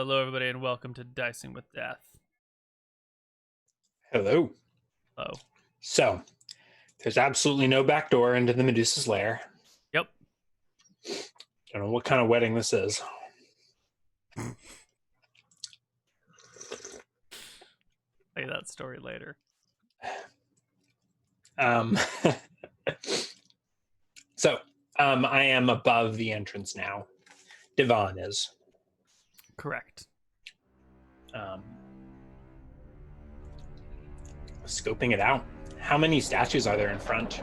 Hello, everybody, and welcome to Dicing with Death. Hello. Oh, So, there's absolutely no back door into the Medusa's lair. yep. Don't know what kind of wedding this is. Tell you that story later. I am above the entrance now. Devon is. Correct. Scoping it out. How many statues are there in front?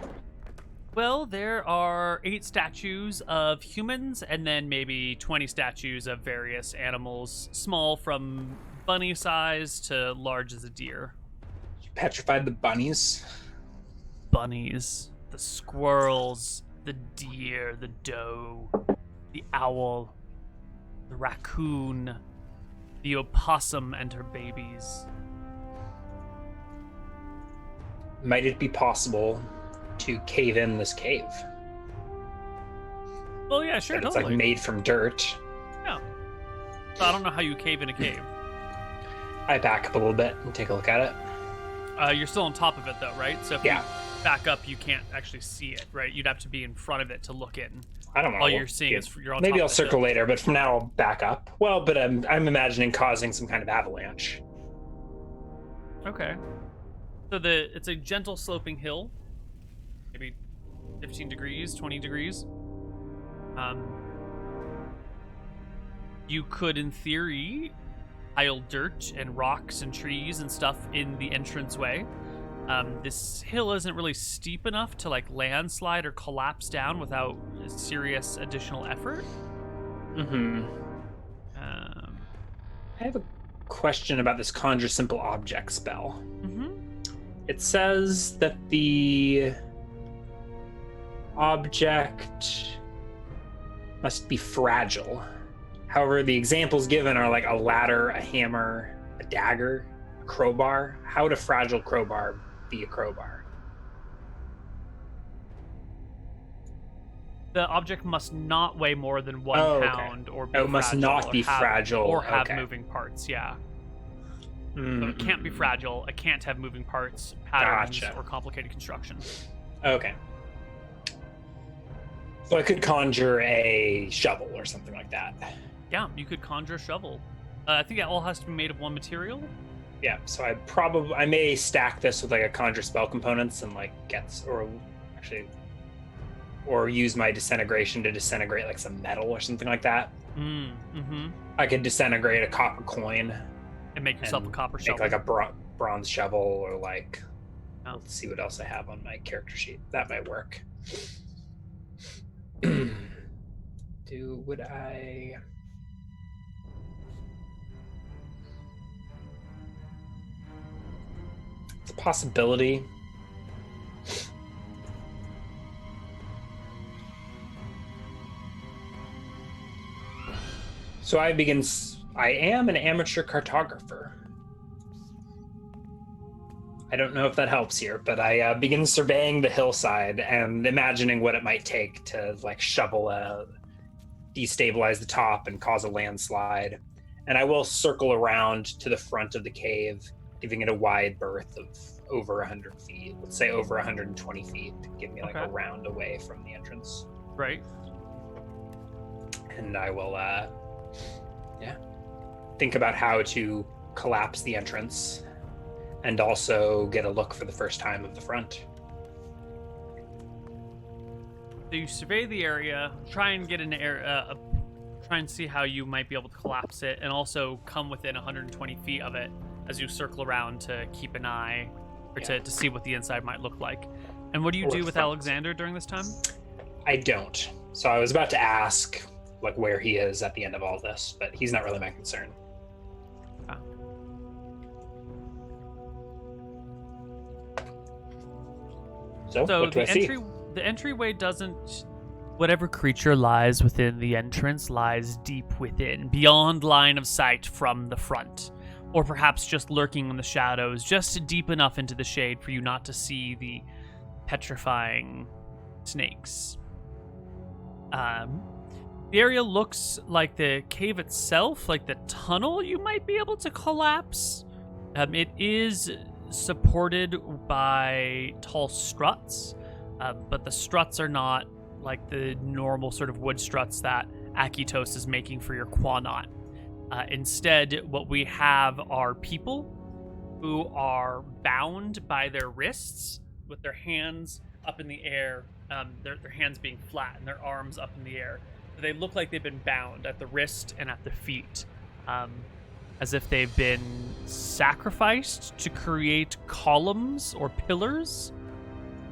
Well, there are 8 statues of humans, and then maybe 20 statues of various animals, small from bunny size to large as a deer. You petrified the bunnies? Bunnies, the squirrels, the deer, the doe, the owl, the raccoon, the opossum and her babies. Might it be possible to cave in this cave? Well, yeah, sure, That it's totally. like made from dirt. Yeah. So I don't know how you cave in a cave. I back up a little bit and take a look at it. You're still on top of it, though, right? So if Yeah. you back up, you can't actually see it, right? You'd have to be in front of it to look in. I don't know. All you're seeing is you're on Maybe top I'll of the circle hill. later, but for now I'll back up. Well, but I'm imagining causing some kind of avalanche. Okay. So it's a gentle sloping hill, maybe 15 degrees, 20 degrees. You could, in theory, pile dirt and rocks and trees and stuff in the entranceway. This hill isn't really steep enough to like landslide or collapse down without serious additional effort. Mm-hmm. I have a question about this conjure simple object spell. Mm-hmm. It says that the object must be fragile. However, the examples given are like a ladder, a hammer, a dagger, a crowbar. How would a fragile crowbar be a crowbar? The object must not weigh more than 1 Oh, okay. pound or be Oh, it must fragile not or be have, fragile. or have Okay. moving parts. Yeah. So Mm-hmm. it can't be fragile. It can't have moving parts, patterns, Gotcha. or complicated construction. Okay. So I could conjure a shovel or something like that. Yeah, you could conjure a shovel. I think it all has to be made of one material. Yeah, so I may stack this with like a conjure spell components and like or use my disintegration to disintegrate like some metal or something like that. Mm-hmm. I could disintegrate a copper coin And make yourself and a copper make shovel. like a bronze shovel, or like Oh. let's see what else I have on my character sheet. That might work. Would I? It's a possibility. So I am an amateur cartographer. I don't know if that helps here, but I begin surveying the hillside and imagining what it might take to like destabilize the top and cause a landslide. And I will circle around to the front of the cave, giving it a wide berth of over 100 feet. Let's say over 120 feet to give me like Okay. a round away from the entrance. Right. And I will, think about how to collapse the entrance and also get a look for the first time of the front. So you survey the area, try and get try and see how you might be able to collapse it, and also come within 120 feet of it as you circle around to keep an eye or to see what the inside might look like. And what do you Or do with front. Alexander during this time? I don't. So I was about to ask like where he is at the end of all this, but he's not really my concern. So what do I see? The entryway doesn't. Whatever creature lies within the entrance lies deep within, beyond line of sight from the front, or perhaps just lurking in the shadows, just deep enough into the shade for you not to see the petrifying snakes. The area looks like the cave itself, like the tunnel you might be able to collapse. It is supported by tall struts, but the struts are not like the normal sort of wood struts that Akitos is making for your Quanot. Instead, what we have are people who are bound by their wrists with their hands up in the air, their hands being flat and their arms up in the air. So they look like they've been bound at the wrist and at the feet, as if they've been sacrificed to create columns or pillars.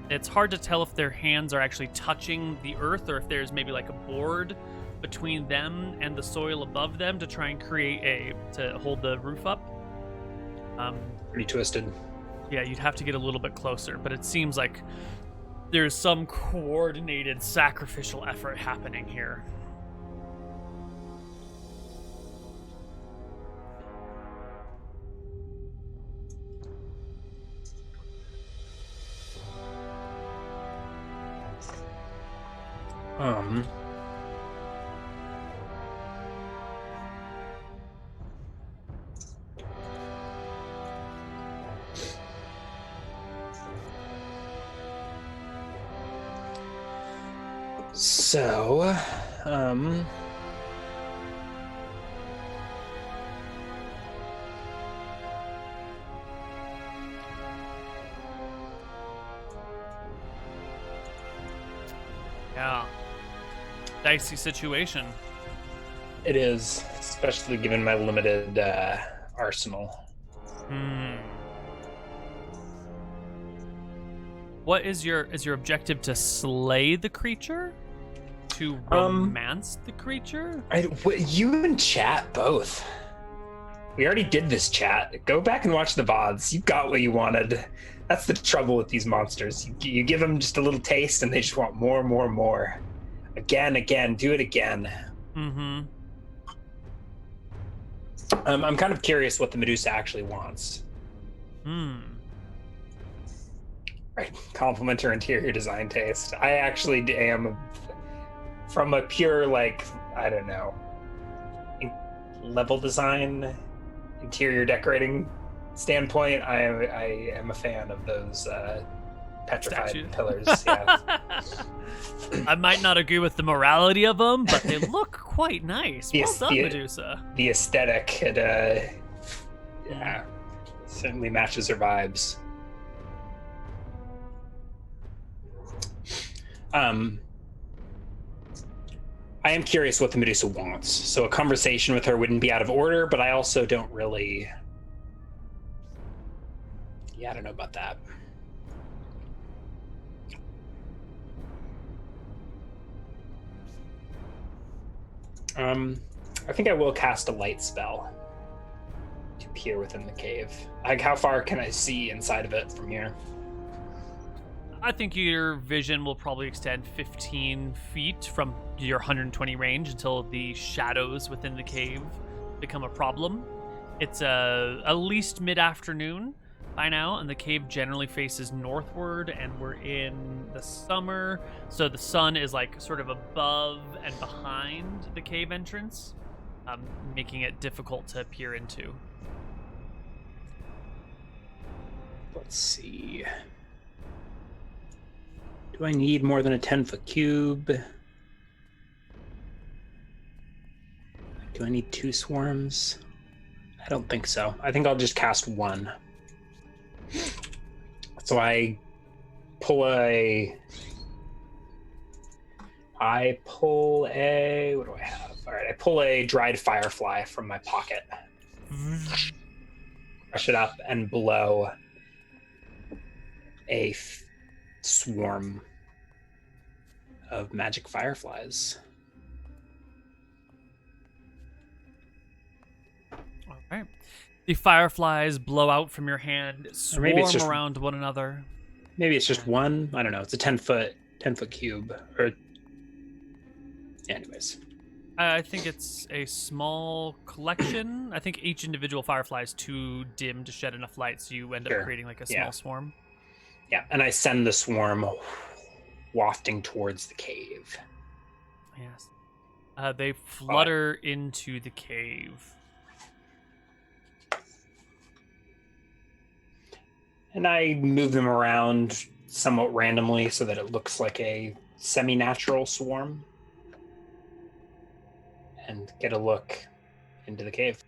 It's hard to tell if their hands are actually touching the earth or if there's maybe like a board between them and the soil above them to try and to hold the roof up. Pretty twisted. Yeah, you'd have to get a little bit closer, but it seems like there's some coordinated sacrificial effort happening here. So, Yeah. Dicey situation. it is, especially given my limited arsenal. What is your objective? To slay the creature? To romance the creature? You and chat both. We already did this, chat. Go back and watch the VODs. You got what you wanted. That's the trouble with these monsters. You give them just a little taste and they just want more, more, more. Again, do it again. Mm-hmm. I'm kind of curious what the Medusa actually wants. Right, compliment her interior design taste. I actually am, from a pure, like, I don't know, level design, interior decorating standpoint, I am a fan of those petrified pillars. Yeah. I might not agree with the morality of them, but they look quite nice. Well done, Medusa. The aesthetic, certainly matches her vibes. I am curious what the Medusa wants. So a conversation with her wouldn't be out of order, but I also don't really... Yeah, I don't know about that. I think I will cast a light spell to peer within the cave. Like, how far can I see inside of it from here? I think your vision will probably extend 15 feet from your 120 range until the shadows within the cave become a problem. It's at least mid-afternoon by now, and the cave generally faces northward, and we're in the summer, so the sun is like sort of above and behind the cave entrance, making it difficult to peer into. Let's see. Do I need more than a 10-foot cube? Do I need 2 swarms? I don't think so. I think I'll just cast 1. So I pull a... What do I have? All right, I pull a dried firefly from my pocket. Brush it up and blow a swarm of magic fireflies. All right. The fireflies blow out from your hand, swarm around one another. Maybe it's just one. I don't know. It's a 10-foot cube. Or, anyways. I think it's a small collection. I think each individual firefly is too dim to shed enough light, so you end up creating like a small swarm. Yeah, and I send the swarm wafting towards the cave. Yes. They flutter into the cave. And I move them around somewhat randomly so that it looks like a semi-natural swarm. And get a look into the cave.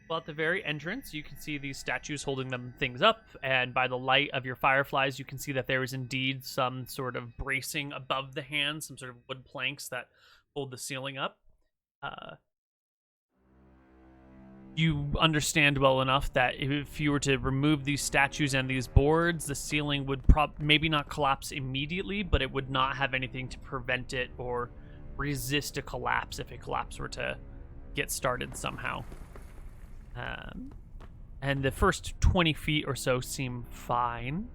Well, at the very entrance, you can see these statues holding them things up, and by the light of your fireflies, you can see that there is indeed some sort of bracing above the hands, some sort of wood planks that hold the ceiling up. You understand well enough that if you were to remove these statues and these boards, the ceiling would maybe not collapse immediately, but it would not have anything to prevent it or resist a collapse if a collapse were to get started somehow. And the first 20 feet or so seem fine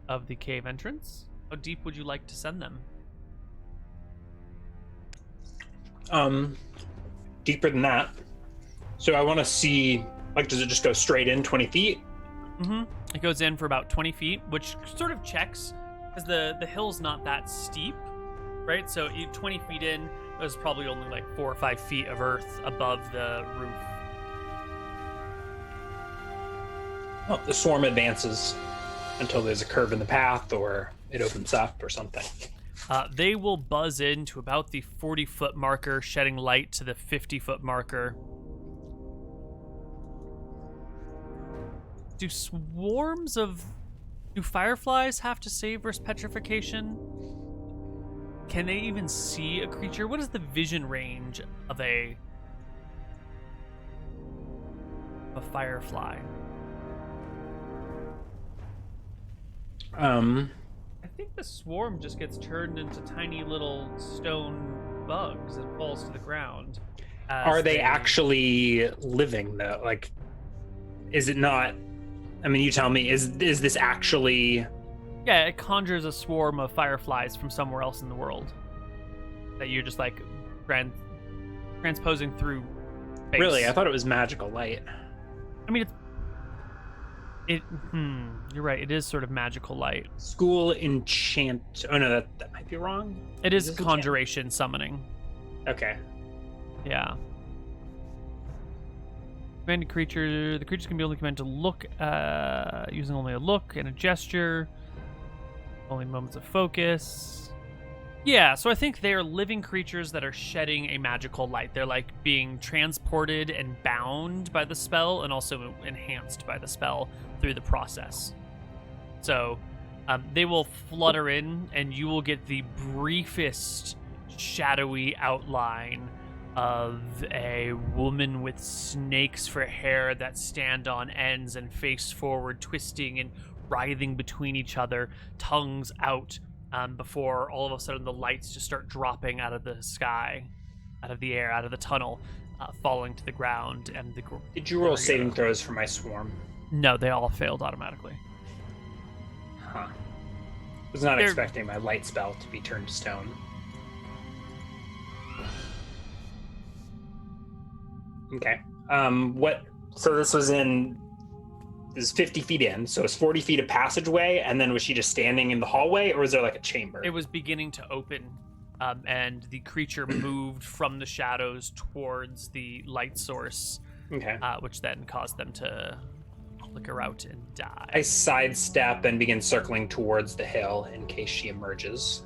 of the cave entrance. How deep would you like to send them? Deeper than that. So I want to see, like, does it just go straight in 20 feet? Mm-hmm. It goes in for about 20 feet, which sort of checks, because the hill's not that steep, right? So 20 feet in, there's probably only like 4 or 5 feet of earth above the roof. Well, the swarm advances until there's a curve in the path or it opens up or something. They will buzz in to about the 40-foot marker, shedding light to the 50-foot marker. Do fireflies have to save versus petrification? Can they even see a creature? What is the vision range of a firefly? I think the swarm just gets turned into tiny little stone bugs and falls to the ground. Are they actually living though? Like, is it not? I mean, you tell me, is this actually... Yeah, it conjures a swarm of fireflies from somewhere else in the world that you're just, like, transposing through space. Really? I thought it was magical light. I mean, you're right, it is sort of magical light. School enchant... Oh, no, that might be wrong. It is conjuration summoning. Okay. Yeah. Commanded creature. The creatures can be only commanded to look, using only a look and a gesture. Only moments of focus. Yeah, so I think they are living creatures that are shedding a magical light. They're like being transported and bound by the spell and also enhanced by the spell through the process. So they will flutter in and you will get the briefest shadowy outline of a woman with snakes for hair that stand on ends and face forward, twisting and writhing between each other, tongues out, before all of a sudden the lights just start dropping out of the sky, out of the air, out of the tunnel, falling to the ground. And Did you roll saving throws for my swarm? No, they all failed automatically. Huh. Was not expecting my light spell to be turned to stone. Okay. So this is 50 feet in, so it's 40 feet of passageway, and then was she just standing in the hallway, or was there like a chamber? It was beginning to open, and the creature moved from the shadows towards the light source, okay. Which then caused them to flicker out and die. I sidestep and begin circling towards the hill in case she emerges.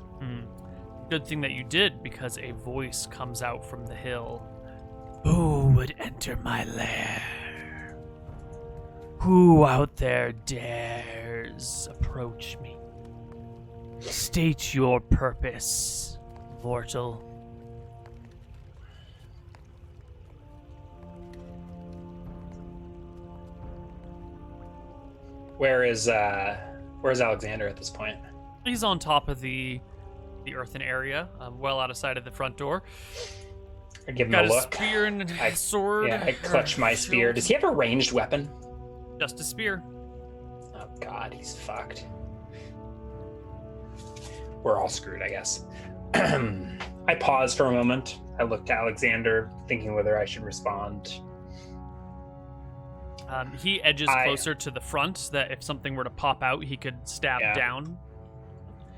Good thing that you did, because a voice comes out from the hill. Who would enter my lair? Who out there dares approach me? State your purpose, mortal. Where's Alexander at this point? He's on top of the earthen area, well out of sight of the front door. I give him Got a look. Got a spear and a sword. Yeah, I clutch my spear. Does he have a ranged weapon? Just a spear. Oh god, he's fucked. We're all screwed, I guess. I pause for a moment. I look to Alexander, thinking whether I should respond. He edges closer to the front, so that if something were to pop out, he could stab down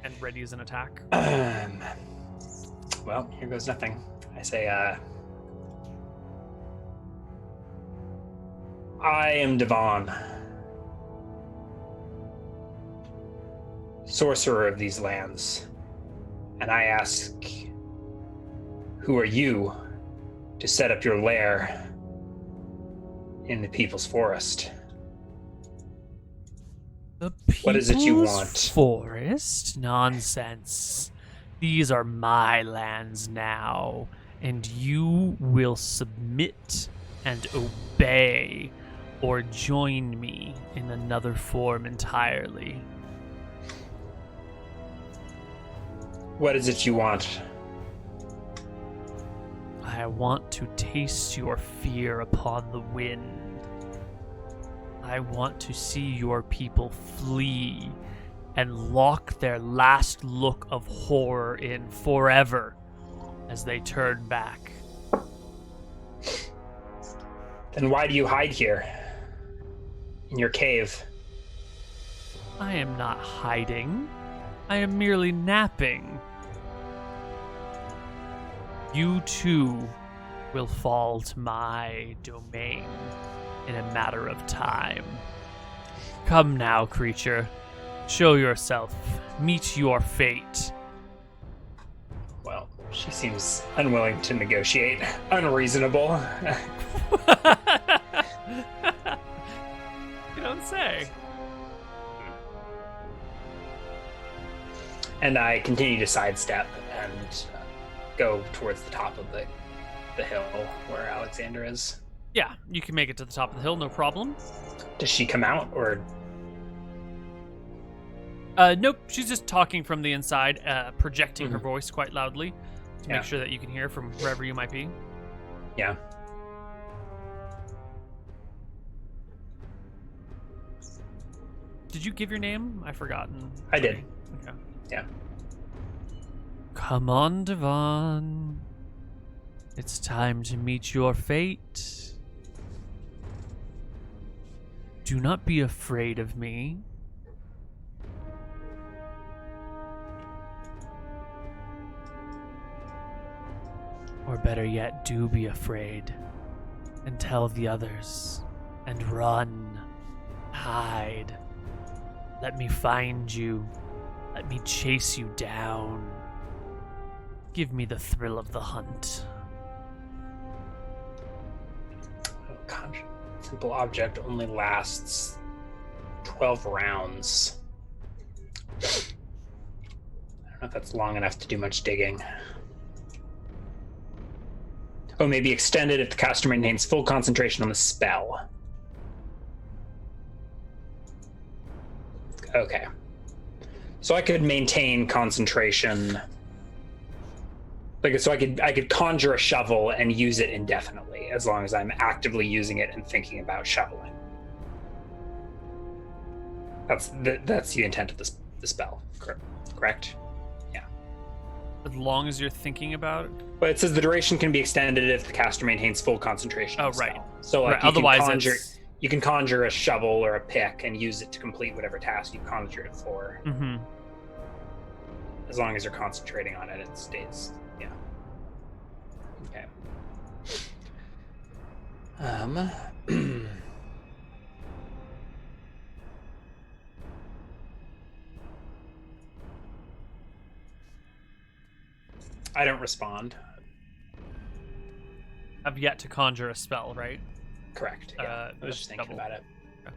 and ready as an attack. Well, here goes nothing. I say, I am Devon, sorcerer of these lands, and I ask, who are you to set up your lair in the People's Forest? The What is it you People's want? Forest? Nonsense. These are my lands now, and you will submit and obey, or join me in another form entirely. What is it you want? I want to taste your fear upon the wind. I want to see your people flee and lock their last look of horror in forever as they turn back. Then why do you hide here? In your cave? I am not hiding. I am merely napping. You too will fall to my domain in a matter of time. Come now, creature. Show yourself. Meet your fate. Well, she seems unwilling to negotiate. Unreasonable. You don't say. And I continue to sidestep and go towards the top of the hill where Alexander is. Yeah, you can make it to the top of the hill, no problem. Does she come out, or? Nope, she's just talking from the inside, projecting her voice quite loudly to Yeah. make sure that you can hear from wherever you might be. Yeah. Did you give your name? I've forgotten. I did. Okay. Yeah. Come on, Devon. It's time to meet your fate. Do not be afraid of me. Or better yet, do be afraid. And tell the others. And run. Hide. Let me find you. Let me chase you down. Give me the thrill of the hunt. Simple object only lasts 12 rounds. I don't know if that's long enough to do much digging. Oh, maybe extended if the caster maintains full concentration on the spell. Okay. So I could maintain concentration. So I could conjure a shovel and use it indefinitely, as long as I'm actively using it and thinking about shoveling. That's the intent of the spell, correct? Yeah. As long as you're thinking about it. But it says the duration can be extended if the caster maintains full concentration. Oh, on the right. spell. So like Right, otherwise you can conjure a shovel or a pick and use it to complete whatever task you conjured it for. Mm-hmm. As long as you're concentrating on it, it stays. Yeah. Okay. I don't respond. I've yet to conjure a spell, right? Correct. Yeah. I was just thinking double. about it. Okay.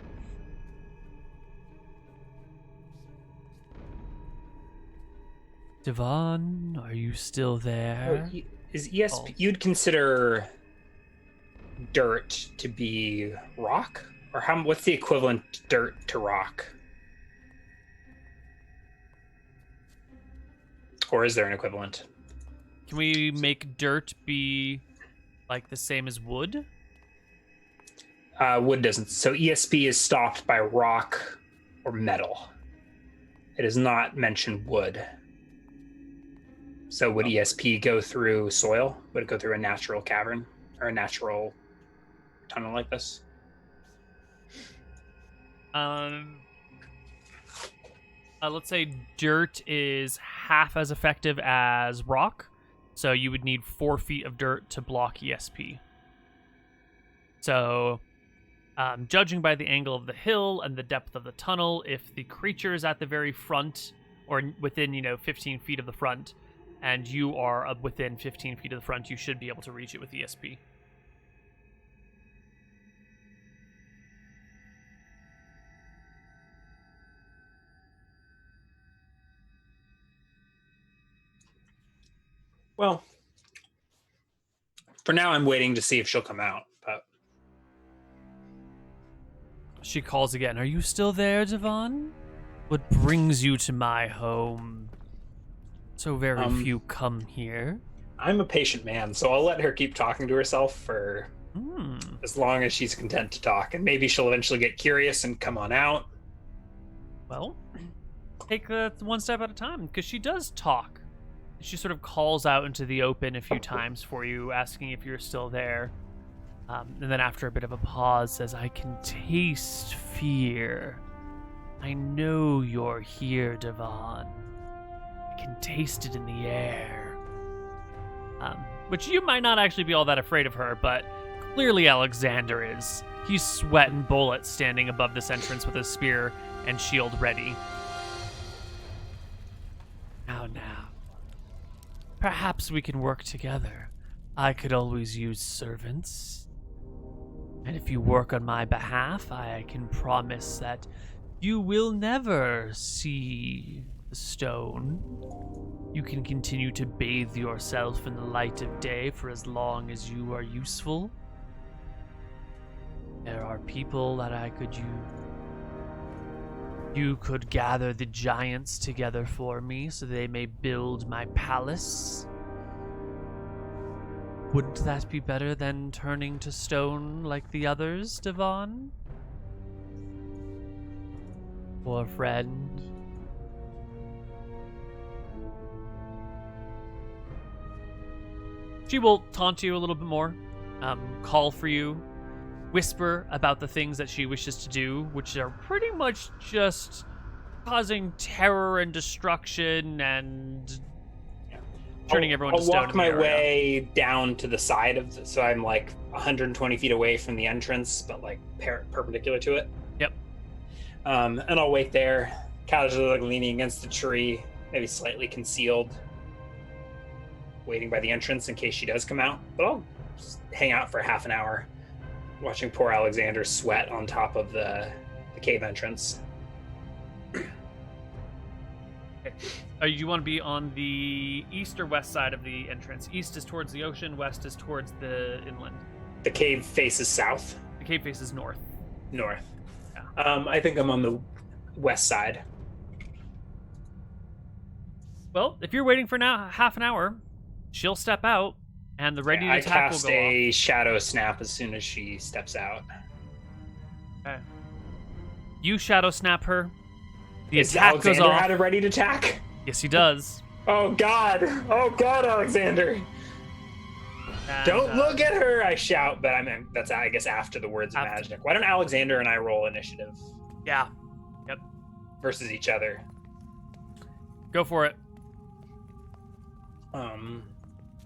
Devon, are you still there? Is ESP? You'd consider dirt to be rock, or how? What's the equivalent dirt to rock? Or is there an equivalent? Can we make dirt be like the same as wood? Wood doesn't. So ESP is stopped by rock or metal. It does not mention wood. So would ESP go through soil? Would it go through a natural cavern or a natural tunnel like this? Let's say dirt is half as effective as rock. So you would need 4 feet of dirt to block ESP. So, judging by the angle of the hill and the depth of the tunnel, if the creature is at the very front or within, 15 feet of the front, and you are within 15 feet of the front, you should be able to reach it with ESP. Well, for now, I'm waiting to see if she'll come out. But She calls again. Are you still there, Devon? What brings you to my home? So very few come here. I'm a patient man, so I'll let her keep talking to herself for as long as she's content to talk, and maybe she'll eventually get curious and come on out. Well, take that one step at a time, because she does talk. She sort of calls out into the open a few times for you, asking if you're still there. And then after a bit of a pause, says, I can taste fear. I know you're here, Devon. I can taste it in the air. Which you might not actually be all that afraid of her, but clearly Alexander is. He's sweating bullets standing above this entrance with his spear and shield ready. Now. Perhaps we can work together. I could always use servants. And if you work on my behalf, I can promise that you will never see the stone. You can continue to bathe yourself in the light of day for as long as you are useful. There are people that I could use. You could gather the giants together for me so they may build my palace. Wouldn't that be better than turning to stone like the others, Devon? Or friend? She will taunt you a little bit more, call for you, whisper about the things that she wishes to do, which are pretty much just causing terror and destruction and turning everyone to stone. I'll walk my way down to the side of so I'm like 120 feet away from the entrance, but like perpendicular to it. Yep. And I'll wait there, casually like leaning against the tree, maybe slightly concealed, waiting by the entrance in case she does come out. But I'll just hang out for half an hour, watching poor Alexander sweat on top of the cave entrance. Okay. You want to be on the east or west side of the entrance? East is towards the ocean, west is towards the inland. The cave faces south. The cave faces north. North. Yeah. I think I'm on the west side. Well, if you're waiting for now half an hour, she'll step out, and the ready to attack will go off. I cast a shadow snap as soon as she steps out. Okay. You shadow snap her. The Is attack Alexander goes off. out of ready to attack? Yes, he does. Oh God, Alexander! And, Don't look at her! I shout, but that's I guess after the words of magic. Why don't Alexander and I roll initiative? Yeah. Yep. Versus each other. Go for it. Um.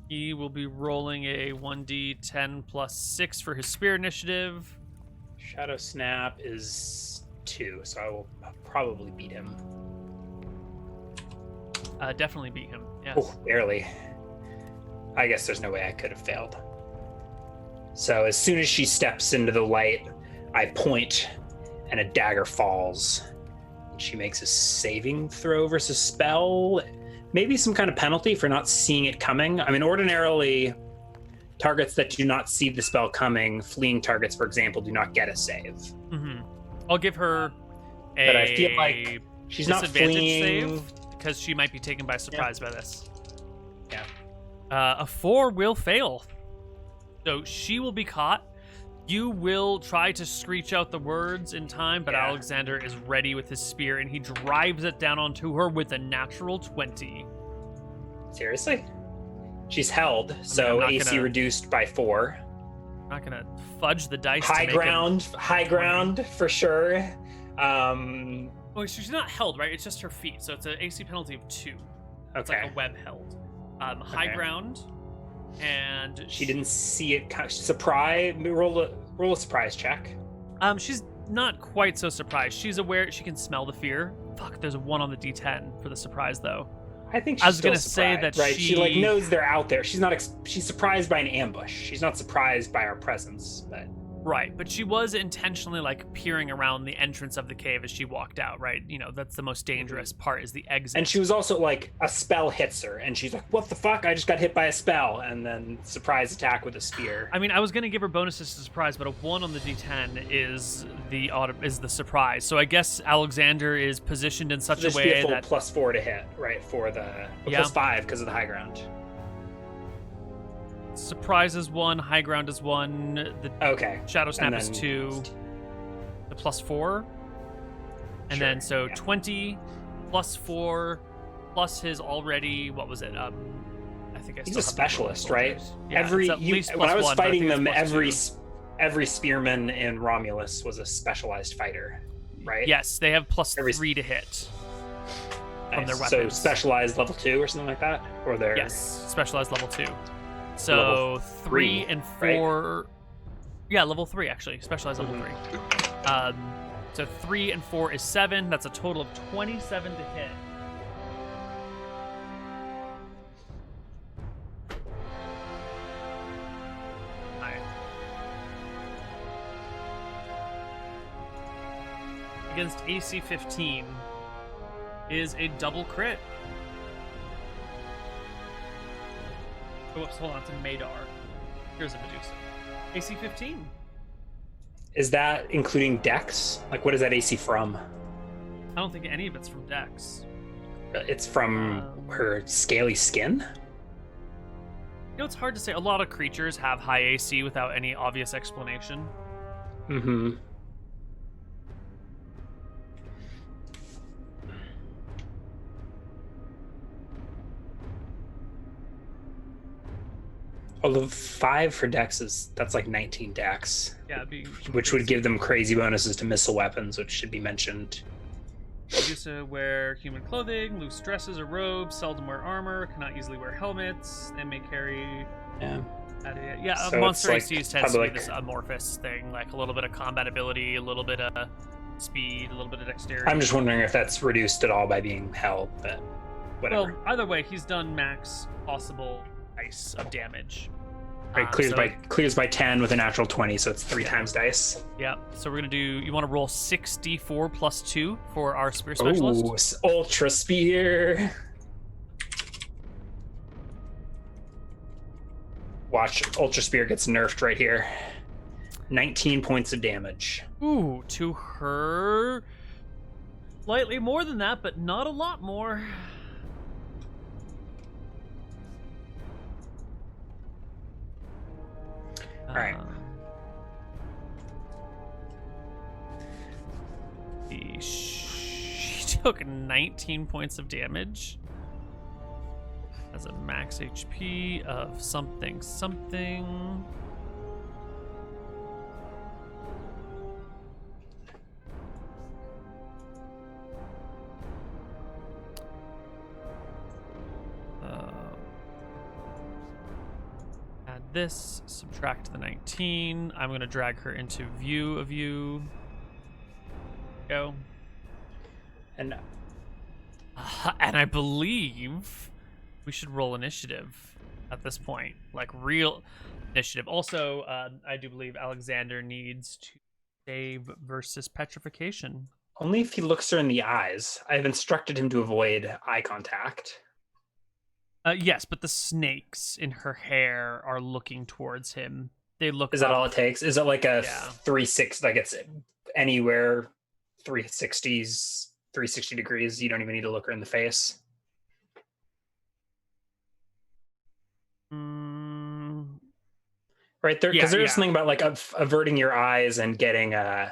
He will be rolling a 1d10 plus 6 for his spear initiative. Shadow snap is 2, so I will probably beat him. Definitely beat him. Yes. Oh, barely. I guess there's no way I could have failed. So as soon as she steps into the light, I point, and a dagger falls. She makes a saving throw versus spell. Maybe some kind of penalty for not seeing it coming. I mean, ordinarily, targets that do not see the spell coming, fleeing targets, for example, do not get a save. Mm-hmm. I'll give her a but I feel like she's not fleeing. Save because she might be taken by surprise by this. Yeah. A 4 will fail. So she will be caught. You will try to screech out the words in time, but Alexander is ready with his spear, and he drives it down onto her with a natural 20. Seriously? She's held, so AC reduced by 4. I'm not gonna fudge the dice. High ground for sure. Well, she's not held, right? It's just her feet, so it's an AC penalty of 2. It's like a web held. High ground, and she didn't see it. Surprise! Roll a surprise check. She's not quite so surprised. She's aware she can smell the fear. Fuck, there's a 1 on the D10 for the surprise though. I think she's I was still gonna say that right? she like knows they're out there. She's not. She's surprised by an ambush. She's not surprised by our presence, but. Right, but she was intentionally like peering around the entrance of the cave as she walked out, right? You know, that's the most dangerous part is the exit. And she was also like, a spell hits her, and she's like, what the fuck? I just got hit by a spell, and then surprise attack with a spear. I mean, I was gonna give her bonuses to surprise, but a 1 on the D10 is the surprise. So I guess Alexander is positioned in such a way be a full that +4 to hit, right? For the +5 because of the high ground. surprise is 1, high ground is 1, the shadow snap is 2, the +4, and then so 20 +4 plus his already, what was it? I think he's a specialist, right? Yeah, when I was fighting them, every 2. spearman in Romulus was a specialized fighter, right? Yes, they have +3 to hit from their weapons. So specialized level 2 or something like that, or they're yes, specialized level 2. So level 3 and 4, right? Yeah, level 3 actually, specialized level 3. So 3 and 4 is 7. That's a total of 27 to hit. Alright. Against AC 15 is a double crit. Oh, whoops, hold on, it's a Madar. Here's a Medusa. AC 15. Is that including Dex? Like, what is that AC from? I don't think any of it's from Dex. It's from her scaly skin? You know, it's hard to say. A lot of creatures have high AC without any obvious explanation. Mm-hmm. Although 5 for Dex that's like 19 Dex. Yeah, which would give them crazy bonuses to missile weapons, which should be mentioned. Medusa wear human clothing, loose dresses or robes, seldom wear armor, cannot easily wear helmets, and may carry. Yeah. So Monster like, ACs tends to be this amorphous thing, like a little bit of combat ability, a little bit of speed, a little bit of dexterity. I'm just wondering if that's reduced at all by being held, but whatever. Well, either way, he's done max possible dice of damage. Right, clears by 10 with a natural 20, so it's 3 times dice. Yeah, so we're gonna do. You want to roll 6d4 plus 2 for our spear specialist? Ooh, ultra spear. Watch, ultra spear gets nerfed right here. 19 points of damage. Ooh, to her. Slightly more than that, but not a lot more. All right. She took 19 points of damage. Has a max HP of something. Add this, subtract the 19. I'm going to drag her into view of you. Go. And I believe we should roll initiative at this point, like real initiative. Also, I do believe Alexander needs to save versus petrification. Only if he looks her in the eyes. I've instructed him to avoid eye contact. Yes, but the snakes in her hair are looking towards him. They look. Is that all it takes? Is it like a 360? Like it's anywhere 360 degrees? You don't even need to look her in the face. Right there, because there's something about like averting your eyes and getting a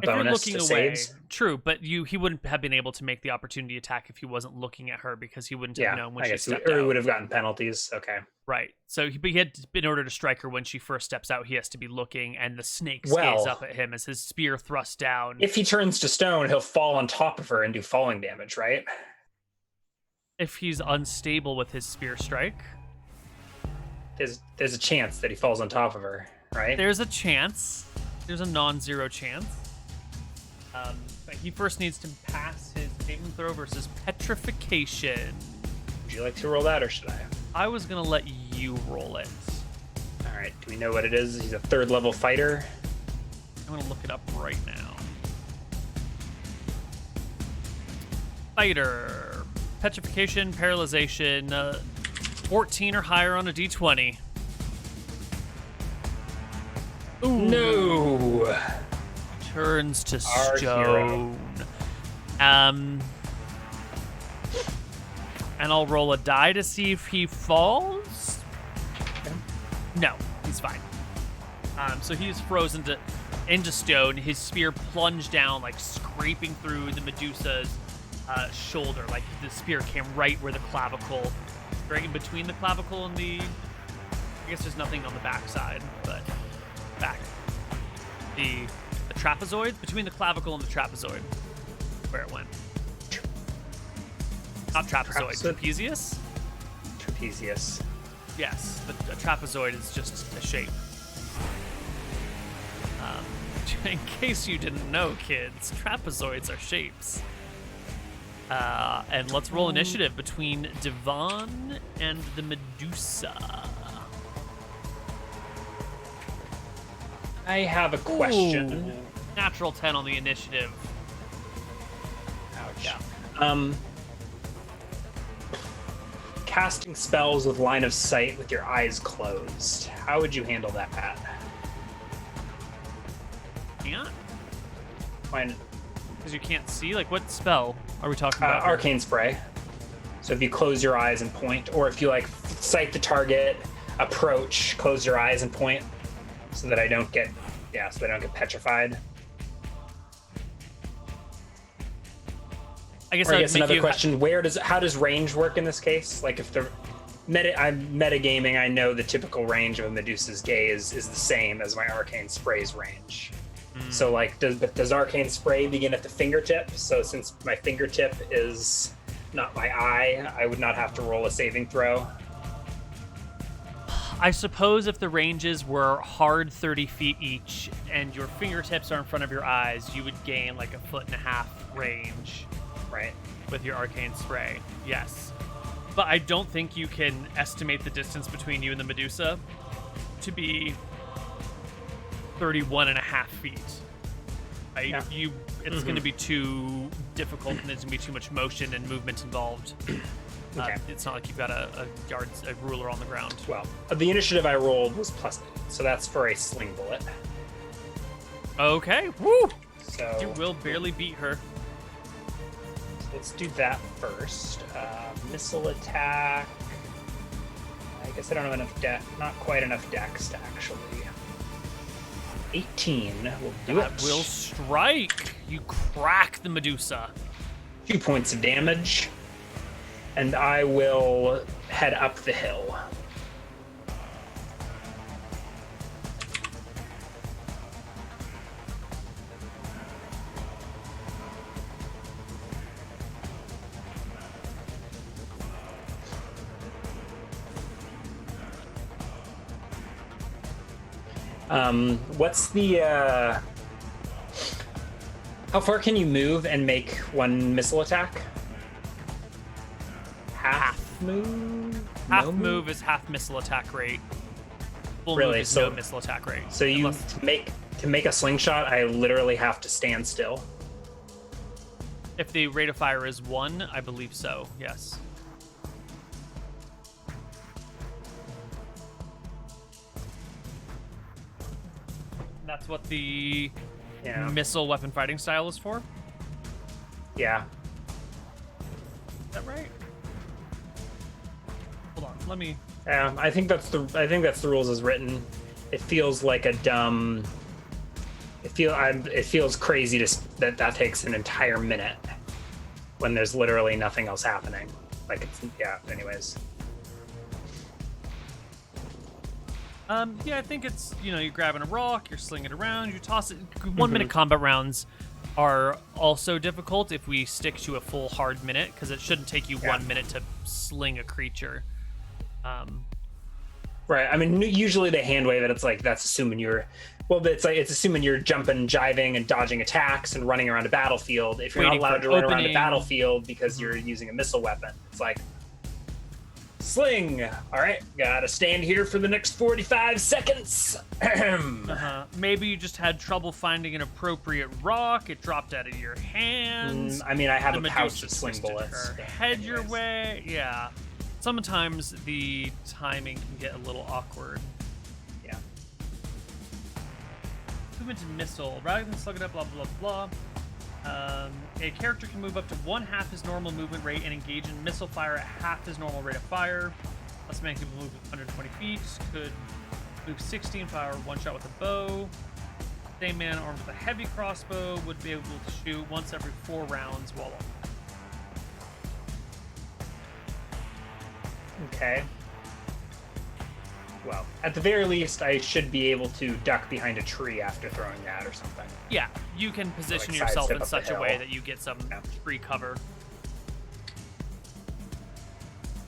bonus to saves. True, but he wouldn't have been able to make the opportunity attack if he wasn't looking at her, because he wouldn't have known when she stepped out. Or he would have gotten penalties. Okay. Right. So he had, in order to strike her when she first steps out, he has to be looking, and the snake gaze up at him as his spear thrusts down. If he turns to stone, he'll fall on top of her and do falling damage, right? if he's unstable with his spear strike. There's a chance that he falls on top of her, right? There's a chance. There's a non-zero chance. But he first needs to pass his saving throw versus petrification. Would you like to roll that, or should I? I was gonna let you roll it. All right. Do we know what it is? He's a 3rd level fighter. I'm gonna look it up right now. Fighter, petrification, paralyzation, 14 or higher on a d20. Ooh. No. Turns to Our stone. And I'll roll a die to see if he falls. No, he's fine. So he's frozen into stone. His spear plunged down, like scraping through the Medusa's shoulder. Like the spear came right where the clavicle, right in between the clavicle and the. I guess there's nothing on the backside, but back. The trapezoid, between the clavicle and the trapezoid, where it went. Not trapezoid, trapezius? Trapezius. Yes, the trapezoid is just a shape. In case you didn't know, kids, trapezoids are shapes. And let's roll initiative between Devon and the Medusa. I have a question. Ooh. Natural 10 on the initiative. Ouch. Yeah. Casting spells with line of sight with your eyes closed. How would you handle that, Pat? Can't? Fine. Because you can't see? Like, what spell are we talking about? Arcane spray. So if you close your eyes and point, or if you like sight the target, approach, close your eyes and point, so that I don't get petrified. I guess another question: how does range work in this case? Like, if I'm metagaming, I know the typical range of a Medusa's gaze is the same as my arcane spray's range. So, like, does arcane spray begin at the fingertip? So, since my fingertip is not my eye, I would not have to roll a saving throw. I suppose if the ranges were hard 30 feet each and your fingertips are in front of your eyes, you would gain like 1.5 foot range. Right. With your arcane spray, yes. But I don't think you can estimate the distance between you and the Medusa to be 31.5 feet. Right? Yeah. It's going to be too difficult, and there's going to be too much motion and movement involved. Okay. It's not like you've got a ruler on the ground. Well, the initiative I rolled was +8, so that's for a sling bullet. Okay. Woo! So You will barely beat her. let's do that first. Missile attack. I guess I don't have enough not quite enough dex to actually. 18 will do That it. will strike. You crack the Medusa. 2 points of damage. And I will head up the hill. What's the how far can you move and make one missile attack? Half move? Half No move is half missile attack rate. Full Really? move is So- no missile attack rate. So you to make a slingshot, I literally have to stand still. If the rate of fire is 1, I believe so. Yes. That's what the Yeah. missile weapon fighting style is for. Yeah. Is that right? Hold on. Let me. I think that's the rules as written. It feels like a dumb. It feels crazy that takes an entire minute when there's literally nothing else happening. Like it's Anyways. Yeah, I think it's, you're grabbing a rock, you're slinging it around, you toss it. 1 minute combat rounds are also difficult if we stick to a full hard minute, because it shouldn't take you 1 minute to sling a creature. Right. I mean, usually the hand wave it, it's like that's assuming you're, well, it's assuming you're jumping, jiving, and dodging attacks and running around a battlefield. If you're not allowed to run around a battlefield because you're using a missile weapon, it's like sling. All right, gotta stand here for the next 45 seconds. Maybe you just had trouble finding an appropriate rock. It dropped out of your hands. I mean, I have a pouch of sling bullets. Head your way. Yeah. Sometimes the timing can get a little awkward. Yeah. Movement and missile. Rather than slug it up, blah, blah, blah. A character can move up to 1/2 his normal movement rate and engage in missile fire at half his normal rate of fire. Less man can move 120 feet. Could move 16 fire one shot with a bow. Same man armed with a heavy crossbow would be able to shoot once every 4 rounds while on. Okay. Well, at the very least, I should be able to duck behind a tree after throwing that or something. Yeah, you can position like yourself sidestep in up such the a way hill. that you get some free cover.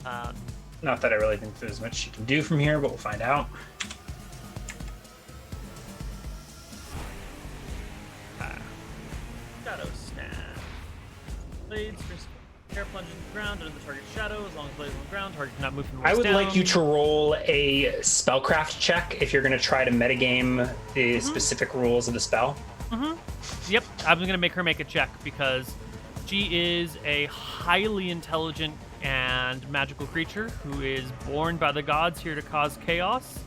Not that I really think there's much she can do from here, but we'll find out. Shadow snap. Blades air plunge into the ground under the target's shadow. As long as blades on the ground, target cannot move from the I would down. like you to roll a spellcraft check if you're going to try to metagame the specific rules of the spell. Yep, I'm going to make her make a check because she is a highly intelligent and magical creature who is born by the gods here to cause chaos.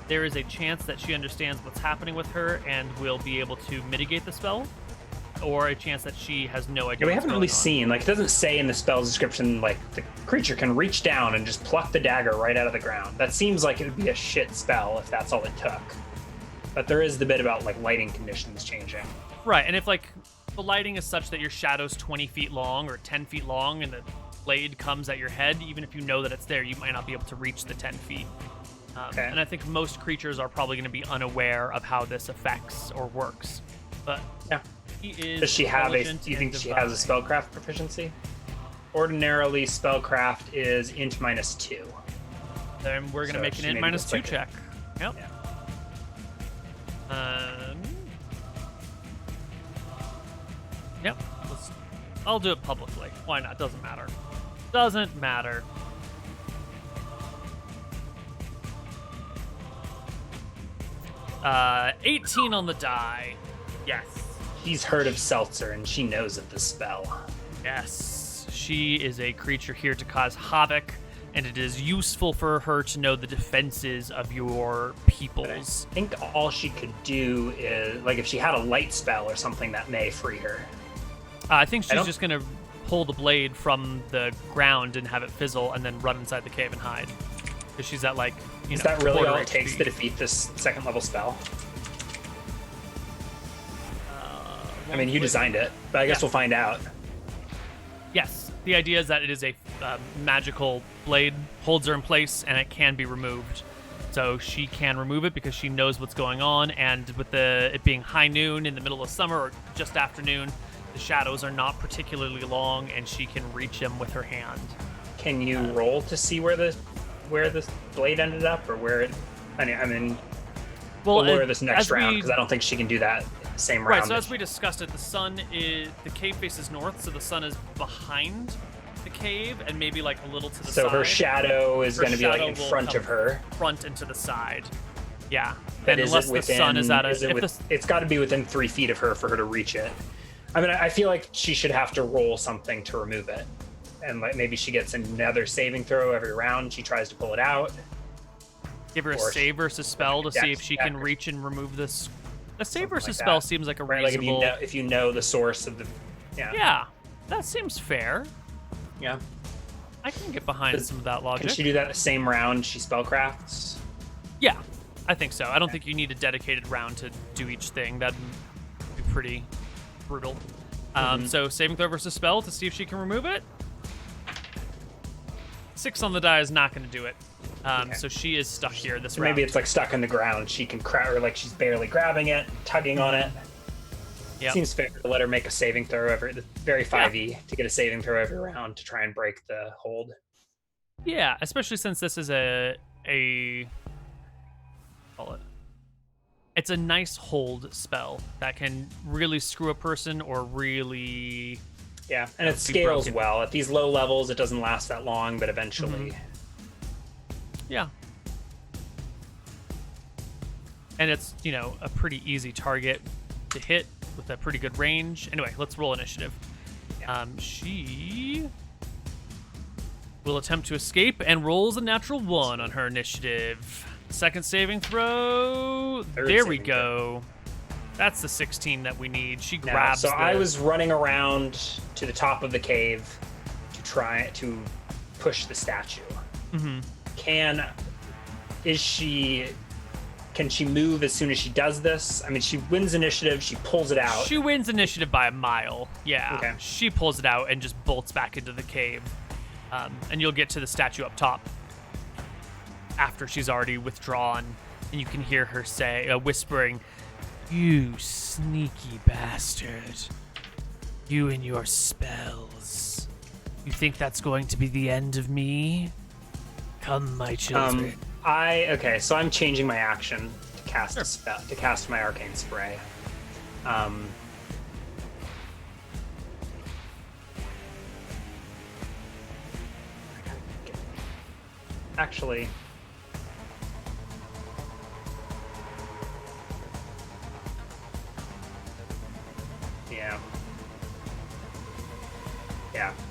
There is a chance that she understands what's happening with her and will be able to mitigate the spell, or a chance that she has no idea. Yeah, we what's haven't going really on. seen, like, it doesn't say in the spell's description, like, the creature can reach down and just pluck the dagger right out of the ground. That seems like it would be a shit spell if that's all it took. But there is the bit about, like, lighting conditions changing. Right, and if, like, the lighting is such that your shadow's 20 feet long or 10 feet long and the blade comes at your head, even if you know that it's there, you might not be able to reach the 10 feet. Okay. And I think most creatures are probably going to be unaware of how this affects or works. But Yeah. he is Does she have a, intelligent do you think and she has a divine. spellcraft proficiency? Ordinarily, spellcraft is int -2. Then we're going to So make she an int maybe -2 looks like check. Yep. Yeah. Yep. I'll do it publicly. Why not? Doesn't matter. Doesn't matter. Uh, 18 on the die. Yes. He's heard of Seltzer, and she knows of the spell. Yes. She is a creature here to cause havoc, and it is useful for her to know the defenses of your peoples. I think all she could do is, like, if she had a light spell or something, that may free her. I think she's don't- just going to pull the blade from the ground and have it fizzle and then run inside the cave and hide. Because she's at, like, you Is know, that really all quarter it takes HP. to defeat this second level spell? I mean, you designed it, but I guess Yeah. we'll find out. Yes. The idea is that it is a magical blade, holds her in place, and it can be removed. So she can remove it because she knows what's going on, and with it being high noon in the middle of summer or just afternoon, the shadows are not particularly long, and she can reach them with her hand. Can you roll to see where the blade ended up, or where it? I mean, we'll lure this next round because I don't think she can do that same round. Right, so as we discussed it, the cave faces north, so the sun is behind the cave and maybe like a little to the side. So her shadow is Her going to be like shadow in will front come of her. Front and to the side. Yeah. But And is unless it within, the sun is at a... it's got to be within 3 feet of her for her to reach it. I mean, I feel like she should have to roll something to remove it. And like maybe she gets another saving throw every round. She tries to pull it out. Give her a or save versus spell to see if she can check. reach and remove this. A save Something versus like spell that. seems like a Right, like reasonable... if you know the source of the, Yeah, that seems fair. yeah. I can get behind some of that logic. Can she do that the same round she spellcrafts? Yeah, I think so. I don't think you need a dedicated round to do each thing. That'd be pretty brutal. So saving throw versus spell to see if she can remove it. 6 on the die is not going to do it. So she is stuck here this round. Maybe it's like stuck in the ground. She can or like she's barely grabbing it, tugging on it. Yep. Seems fair to let her make a saving throw very 5e to get a saving throw every round to try and break the hold. Yeah, especially since this is a call it. It's a nice hold spell that can really screw a person or really. Yeah, and it scales well. At these low levels, it doesn't last that long, but eventually. Yeah. And it's, a pretty easy target to hit with a pretty good range. Anyway, let's roll initiative. Yeah. She will attempt to escape and rolls a natural 1 on her initiative. Second saving throw. There we go. That's the 16 that we need. She grabs. So I was running around to the top of the cave to try to push the statue. Mm-hmm. Can she move as soon as she does this? I mean, she wins initiative. She pulls it out. She wins initiative by a mile. Yeah. Okay. She pulls it out and just bolts back into the cave. And you'll get to the statue up top after she's already withdrawn, and you can hear her say, whispering, "You sneaky bastard. You and your spells. You think that's going to be the end of me? Come, my children." So I'm changing my action to cast a spell, to cast my arcane spray. Actually, yeah,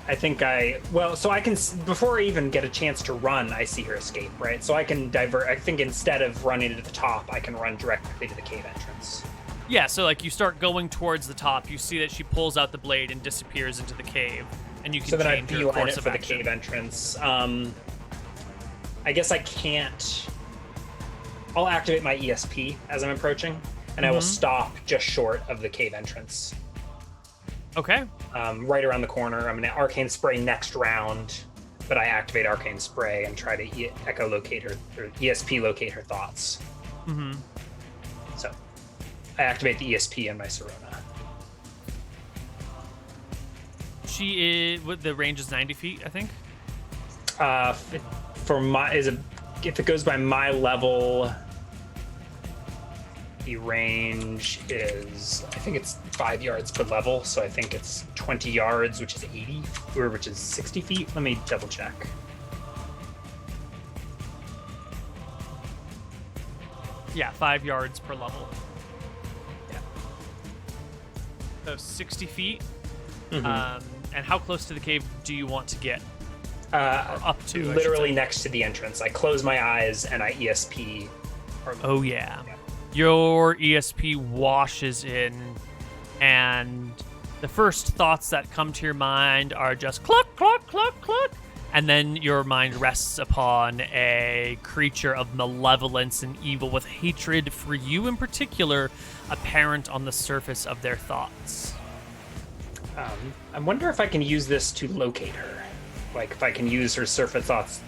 I think so I can, before I even get a chance to run, I see her escape, right? So I can divert. I think instead of running to the top, I can run directly to the cave entrance. Yeah, so you start going towards the top, you see that she pulls out the blade and disappears into the cave, and you can change your course of action. The cave entrance. I guess I can't. I'll activate my ESP as I'm approaching, and I will stop just short of the cave entrance. Okay. Right around the corner. I'm going to arcane spray next round, but I activate arcane spray and try to echolocate her, or ESP locate her thoughts. Mm-hmm. So I activate the ESP in my Serona. The range is 90 feet, I think. If it goes by my level, the range is, I think it's 5 yards per level, so I think it's 20 yards, which is 80, or which is 60 feet. Let me double check. Yeah, 5 yards per level. Yeah. So 60 feet. Mm-hmm. And how close to the cave do you want to get? Or up to? Literally next to the entrance. I close my eyes and I ESP. Oh, yeah. Your ESP washes in, and the first thoughts that come to your mind are just cluck, cluck, cluck, cluck. And then your mind rests upon a creature of malevolence and evil with hatred for you in particular, apparent on the surface of their thoughts. I wonder if I can use this to locate her. Like, if I can use her surface thoughts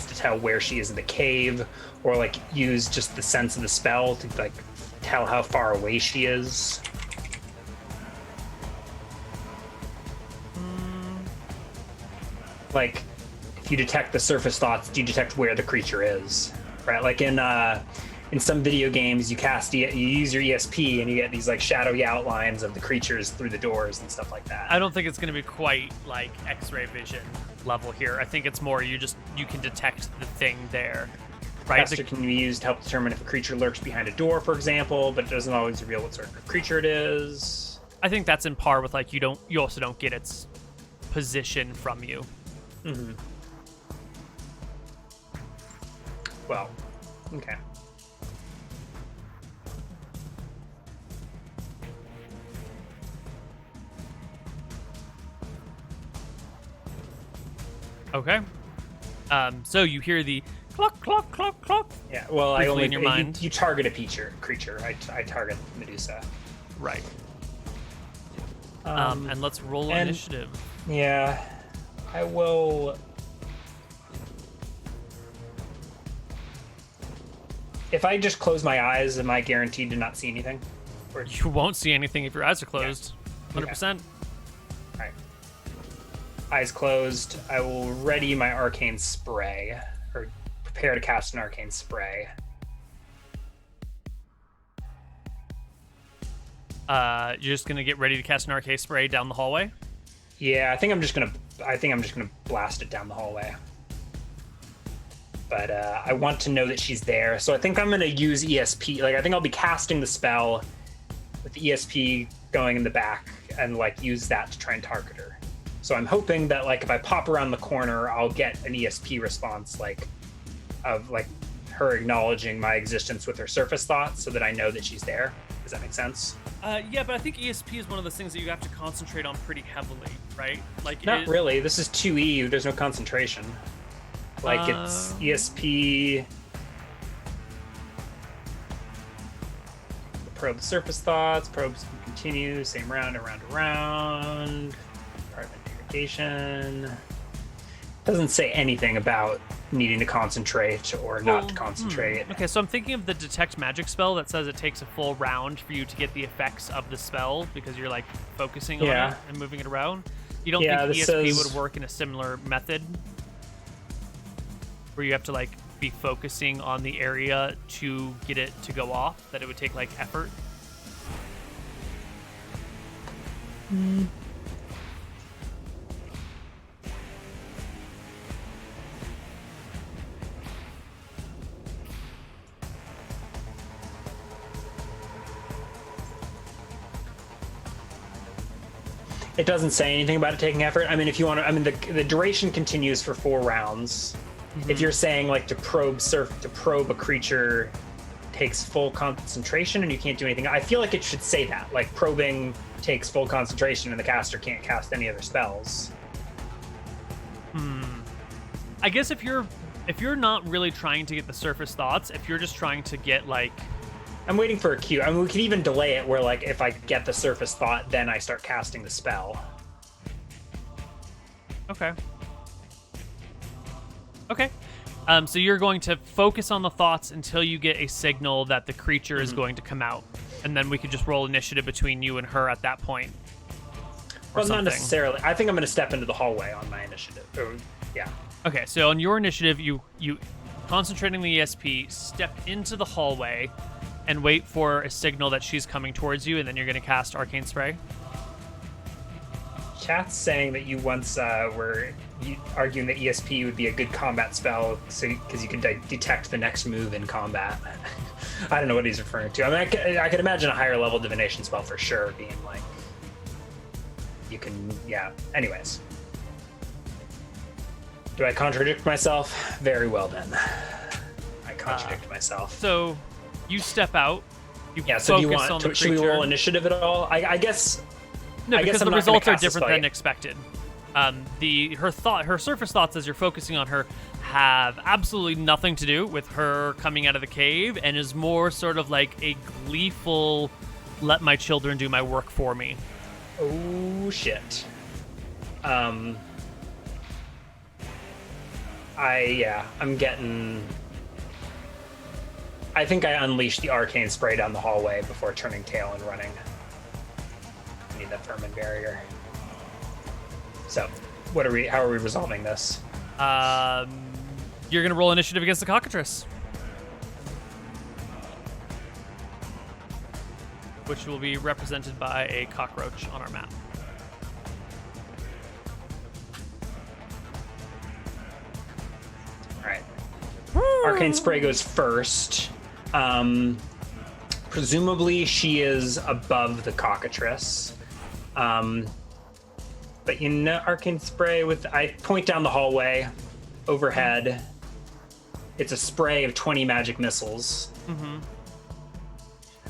to tell where she is in the cave, or use just the sense of the spell to tell how far away she is. If you detect the surface thoughts, do you detect where the creature is? Right? In some video games, you use your ESP and you get these shadowy outlines of the creatures through the doors and stuff like that. I don't think it's going to be quite X-ray vision level here. I think it's more you can detect the thing there. Right? Caster can be used to help determine if a creature lurks behind a door, for example, but it doesn't always reveal what sort of creature it is. I think that's in par with you also don't get its position from you. Mm-hmm. Well, okay. Okay. So you hear the cluck, cluck, cluck, cluck. Yeah, well, I only in your mind. You target a creature. I target Medusa. Right. And let's roll initiative. Yeah, I will. If I just close my eyes, am I guaranteed to not see anything? Or, You won't see anything if your eyes are closed. 100%. all right. Eyes closed. I will ready my arcane spray, or prepare to cast an arcane spray. You're just gonna get ready to cast an arcane spray down the hallway. Yeah, I think I'm just gonna blast it down the hallway. But I want to know that she's there, so I think I'm gonna use ESP. Like, I think I'll be casting the spell with the ESP going in the back, and like use that to try and target her. So I'm hoping that like if I pop around the corner, I'll get an ESP response, like of like her acknowledging my existence with her surface thoughts, so that I know that she's there. Does that make sense? Yeah, but I think ESP is one of those things that you have to concentrate on pretty heavily, right? Like, Not really. This is 2E. There's no concentration. Like, it's ESP. Probe the surface thoughts. Probes can continue. Same round, around. Department irrigation. Doesn't say anything about needing to concentrate or not to concentrate. Okay, so I'm thinking of the detect magic spell that says it takes a full round for you to get the effects of the spell because you're like focusing on it and moving it around. You don't think ESP would work in a similar method where you have to like be focusing on the area to get it to go off, that it would take like effort? It doesn't say anything about it taking effort. I mean, if you want to, I mean, the duration continues for 4 rounds. Mm-hmm. If you're saying like to probe a creature takes full concentration and you can't do anything, I feel like it should say that. Like, probing takes full concentration and the caster can't cast any other spells. I guess if you're not really trying to get the surface thoughts, if you're just trying to get like, I'm waiting for a cue. I mean, we could even delay it where, like, if I get the surface thought, then I start casting the spell. Okay. So you're going to focus on the thoughts until you get a signal that the creature is going to come out. And then we could just roll initiative between you and her at that point. Well, not necessarily. I think I'm going to step into the hallway on my initiative. Yeah. Okay, so on your initiative, you concentrating the ESP, step into the hallway and wait for a signal that she's coming towards you, and then you're going to cast Arcane Spray. Chat's saying that you once were arguing that ESP would be a good combat spell, because you can detect the next move in combat. I don't know what he's referring to. I mean, I could imagine a higher level divination spell for sure being like, you can, yeah. Anyways. Do I contradict myself? Very well then. I contradict myself. So you step out. So do you want to, should we roll initiative at all? I guess. No, because the results are different than expected. Her surface thoughts as you're focusing on her have absolutely nothing to do with her coming out of the cave, and is more sort of like a gleeful, let my children do my work for me. Oh shit. I think I unleashed the arcane spray down the hallway before turning tail and running. I need that vermin barrier. So, how are we resolving this? You're gonna roll initiative against the cockatrice, which will be represented by a cockroach on our map. All right. Arcane spray goes first. Presumably she is above the cockatrice. But arcane spray I point down the hallway overhead. It's a spray of 20 magic missiles. Mm-hmm.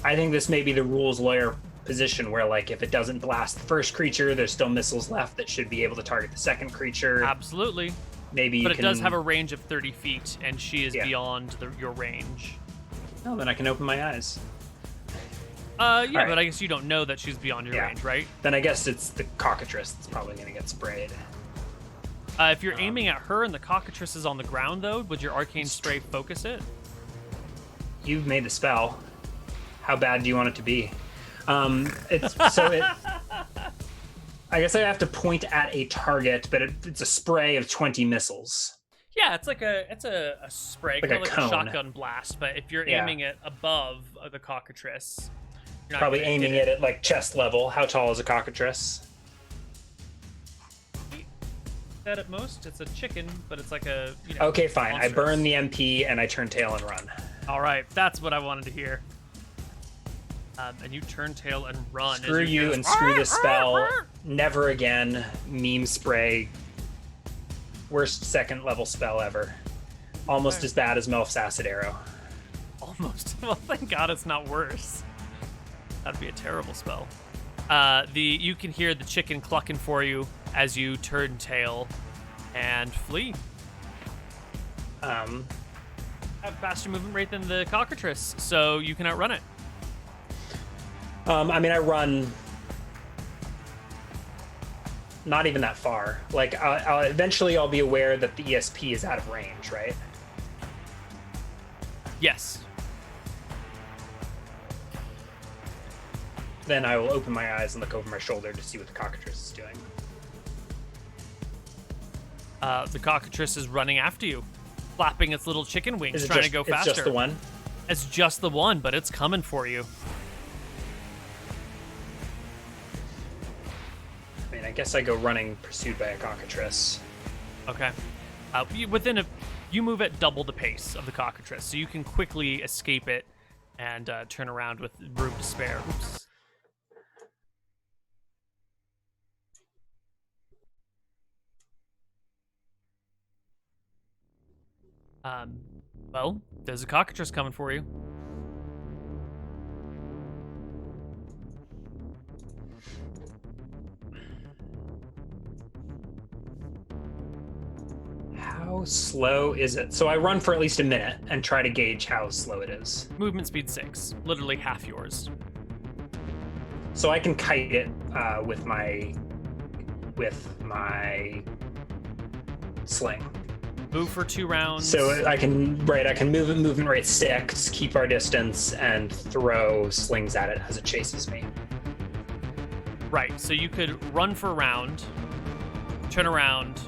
I think this may be the rules lawyer position where, like, if it doesn't blast the first creature, there's still missiles left that should be able to target the second creature. Absolutely. Maybe but it does have a range of 30 feet, and she is beyond your range. Oh, then I can open my eyes. Right. But I guess you don't know that she's beyond your range, right? Then I guess it's the cockatrice that's probably going to get sprayed. If you're aiming at her and the cockatrice is on the ground, though, would your arcane spray focus it? You've made the spell. How bad do you want it to be? I guess I have to point at a target, but it's a spray of 20 missiles. Yeah, it's a spray, like kind of a like cone. a shotgun blast. But if you're aiming it above the cockatrice, you're not Probably gonna aiming hit it at like chest level. How tall is a cockatrice? that at most. It's a chicken, but it's like a Okay, fine. monstrous. I burn the MP and I turn tail and run. All right, that's what I wanted to hear. And you turn tail and run. Screw as you you hear and screw this spell. Never again. Meme spray. Worst second level spell ever. Almost as bad as Melf's acid arrow. Almost. Well, thank God it's not worse. That'd be a terrible spell. You can hear the chicken clucking for you as you turn tail and flee. Have faster movement rate than the cockatrice, so you can outrun it. I run not even that far. Like, eventually I'll be aware that the ESP is out of range, right? Yes. Then I will open my eyes and look over my shoulder to see what the cockatrice is doing. The cockatrice is running after you, flapping its little chicken wings, trying to go faster. It's just the one? It's just the one, but it's coming for you. I guess I go running, pursued by a cockatrice. Okay. You move at double the pace of the cockatrice, so you can quickly escape it and turn around with room to spare. Oops. Well, there's a cockatrice coming for you. How slow is it? So I run for at least a minute and try to gauge how slow it is. Movement speed 6, literally half yours. So I can kite it with my sling. Move for 2 rounds. So I can move at movement rate 6, keep our distance, and throw slings at it as it chases me. Right, so you could run for a round, turn around,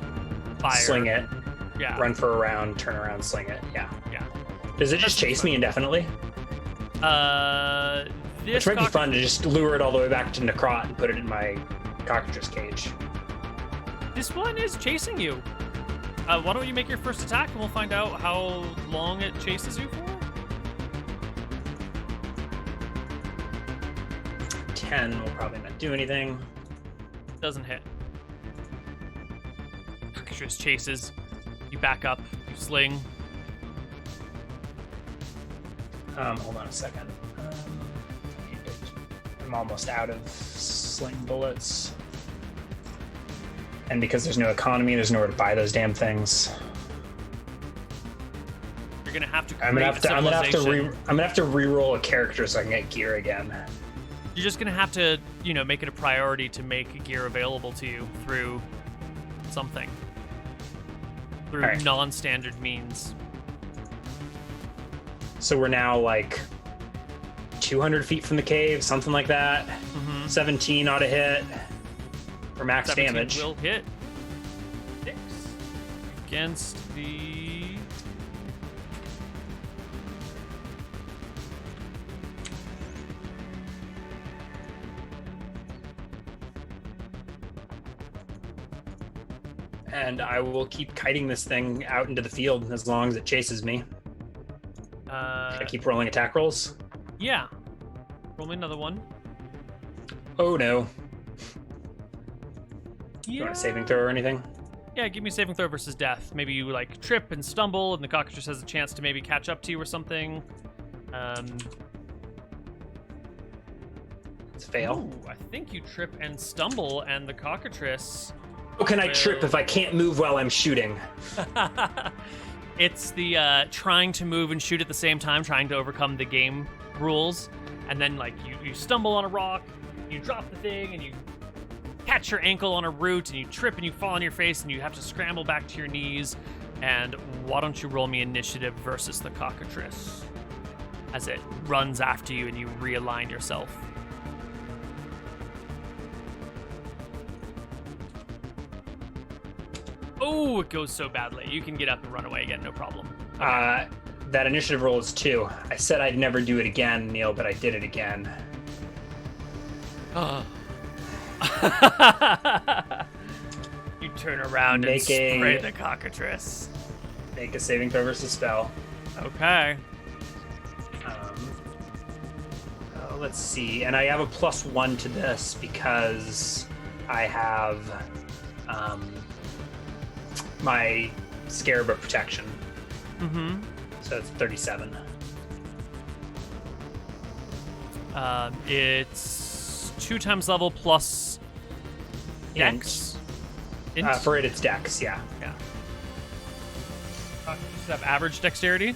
fire. Sling it. Yeah. Run for a round, turn around, sling it. Yeah. Yeah. Does it just chase me indefinitely? This Which might be fun to just lure it all the way back to Necrot and put it in my cockatrice cage. This one is chasing you. Why don't you make your first attack and we'll find out how long it chases you for? 10 will probably not do anything. Doesn't hit. Cockatrice chases. You back up. You sling. Hold on a second. I'm almost out of sling bullets. And because there's no economy, there's nowhere to buy those damn things. You're gonna have to. I'm gonna have to re-roll a character so I can get gear again. You're just gonna have to, make it a priority to make gear available to you through something. Through right. non-standard means. So we're now like 200 feet from the cave, something like that. Mm-hmm. 17 ought to hit for max 17 damage. Will hit. 6 against the. And I will keep kiting this thing out into the field as long as it chases me. Should I keep rolling attack rolls? Yeah. Roll me another one. Oh no. Yeah. You want a saving throw or anything? Yeah, give me a saving throw versus death. Maybe you trip and stumble, and the cockatrice has a chance to maybe catch up to you or something. It's a fail. Ooh, I think you trip and stumble, and the cockatrice. How can I trip if I can't move while I'm shooting? It's the trying to move and shoot at the same time, trying to overcome the game rules, and then you stumble on a rock, you drop the thing, and you catch your ankle on a root, and you trip and you fall on your face, and you have to scramble back to your knees. And why don't you roll me initiative versus the cockatrice as it runs after you and you realign yourself? Oh, it goes so badly. You can get up and run away again, no problem. That initiative roll is 2. I said I'd never do it again, Neal, but I did it again. Oh. You turn around and spray the cockatrice. Make a saving throw versus spell. Okay. Let's see. And I have a +1 to this because I have my Scarab of Protection. Mm-hmm. So it's 37. It's 2 times level plus Dex. For it's Dex, yeah. Yeah. Just have average dexterity.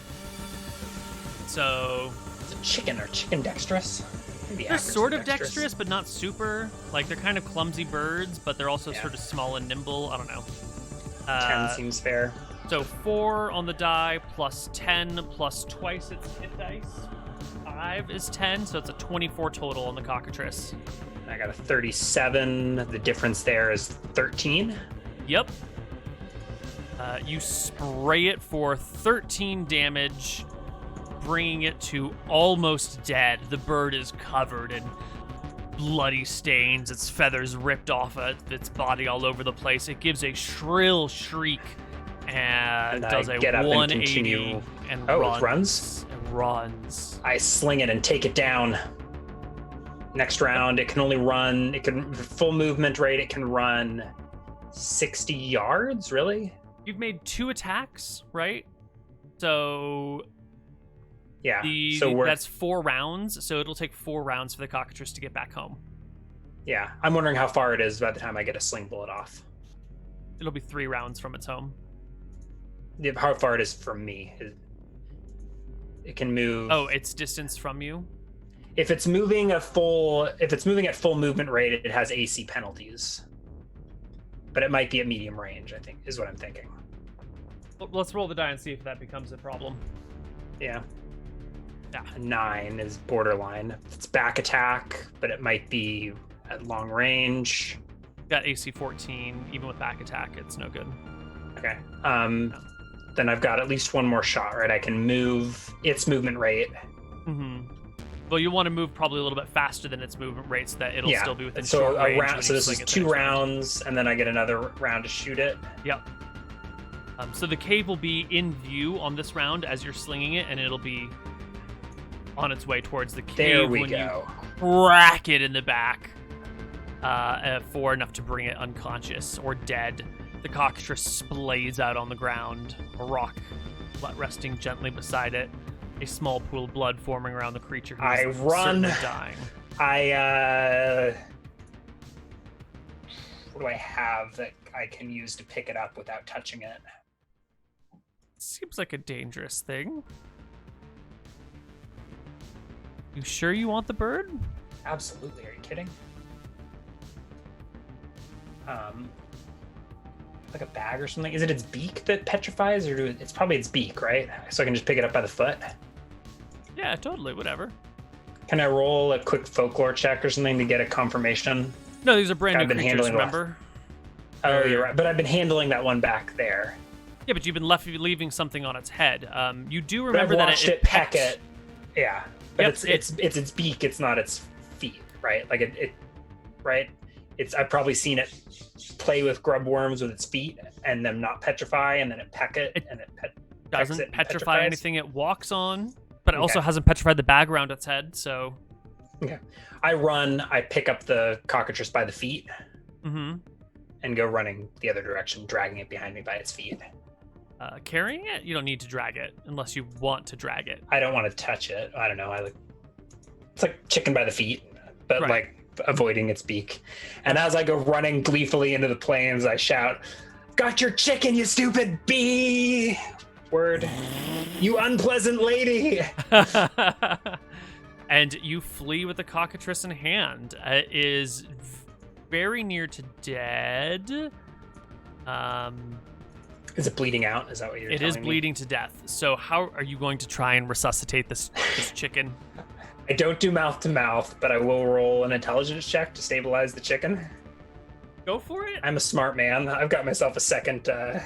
So Is it chicken or chicken dexterous? Maybe they're average sort of dexterous, but not super. Like they're kind of clumsy birds, but they're also sort of small and nimble. I don't know. 10 seems fair. So 4 on the die plus 10 plus twice its hit dice. 5 is 10, so it's a 24 total on the cockatrice. I got a 37. The difference there is 13. Yep. You spray it for 13 damage, bringing it to almost dead. The bird is covered in bloody stains, its feathers ripped off its body all over the place. It gives a shrill shriek and does a 180 and runs. It runs? And runs. I sling it and take it down. Next round, it can only run, full movement rate, it can run 60 yards, really? You've made 2 attacks, right? So yeah, that's 4 rounds, so it'll take 4 rounds for the cockatrice to get back home. Yeah, I'm wondering how far it is by the time I get a sling bullet off. It'll be 3 rounds from its home. How far it is from me. It can move. Oh, its distance from you? If it's moving at full movement rate, it has AC penalties. But it might be at medium range, I think, is what I'm thinking. Let's roll the die and see if that becomes a problem. Yeah. 9 is borderline. It's back attack, but it might be at long range. Got AC 14, even with back attack, it's no good. Okay. Then I've got at least one more shot, right? I can move its movement rate. Mm-hmm. Well, you want to move probably a little bit faster than its movement rate so that it'll still be within short range. So this is 2 rounds, and then I get another round to shoot it. Yep. So the cave will be in view on this round as you're slinging it, and it'll be on its way towards the cave. There we when go. You crack it in the back for enough to bring it unconscious or dead. The cockatrice splays out on the ground, a rock resting gently beside it, a small pool of blood forming around the creature who is certainly dying. What do I have that I can use to pick it up without touching it? Seems like a dangerous thing. You sure you want the bird? Absolutely. Are you kidding? Like a bag or something? Is it its beak that petrifies, or it's probably its beak, right? So I can just pick it up by the foot? Yeah, totally, whatever. Can I roll a quick folklore check or something to get a confirmation? No, these are brand new creatures, remember? Oh, you're right. But I've been handling that one back there. Yeah, but you've been leaving something on its head. You do remember that it peck it. Yeah, but Yep, it's its beak. It's not its feet, right? Like it right? I've probably seen it play with grub worms with its feet and them not petrify, and then it peck it, and it doesn't petrify anything it walks on, but it also hasn't petrified the bag around its head. So okay, I pick up the cockatrice by the feet, and go running the other direction, dragging it behind me by its feet. Carrying it? You don't need to drag it unless you want to drag it. I don't want to touch it. I don't know. It's like chicken by the feet, but like avoiding its beak. And as I go running gleefully into the plains, I shout, "Got your chicken, you stupid bee! Word, you unpleasant lady!" And you flee with the cockatrice in hand. It is very near to dead. Is it bleeding out? Is that what you're telling me? It is bleeding to death. So how are you going to try and resuscitate this chicken? I don't do mouth to mouth, but I will roll an intelligence check to stabilize the chicken. Go for it. I'm a smart man. I've got myself a second. The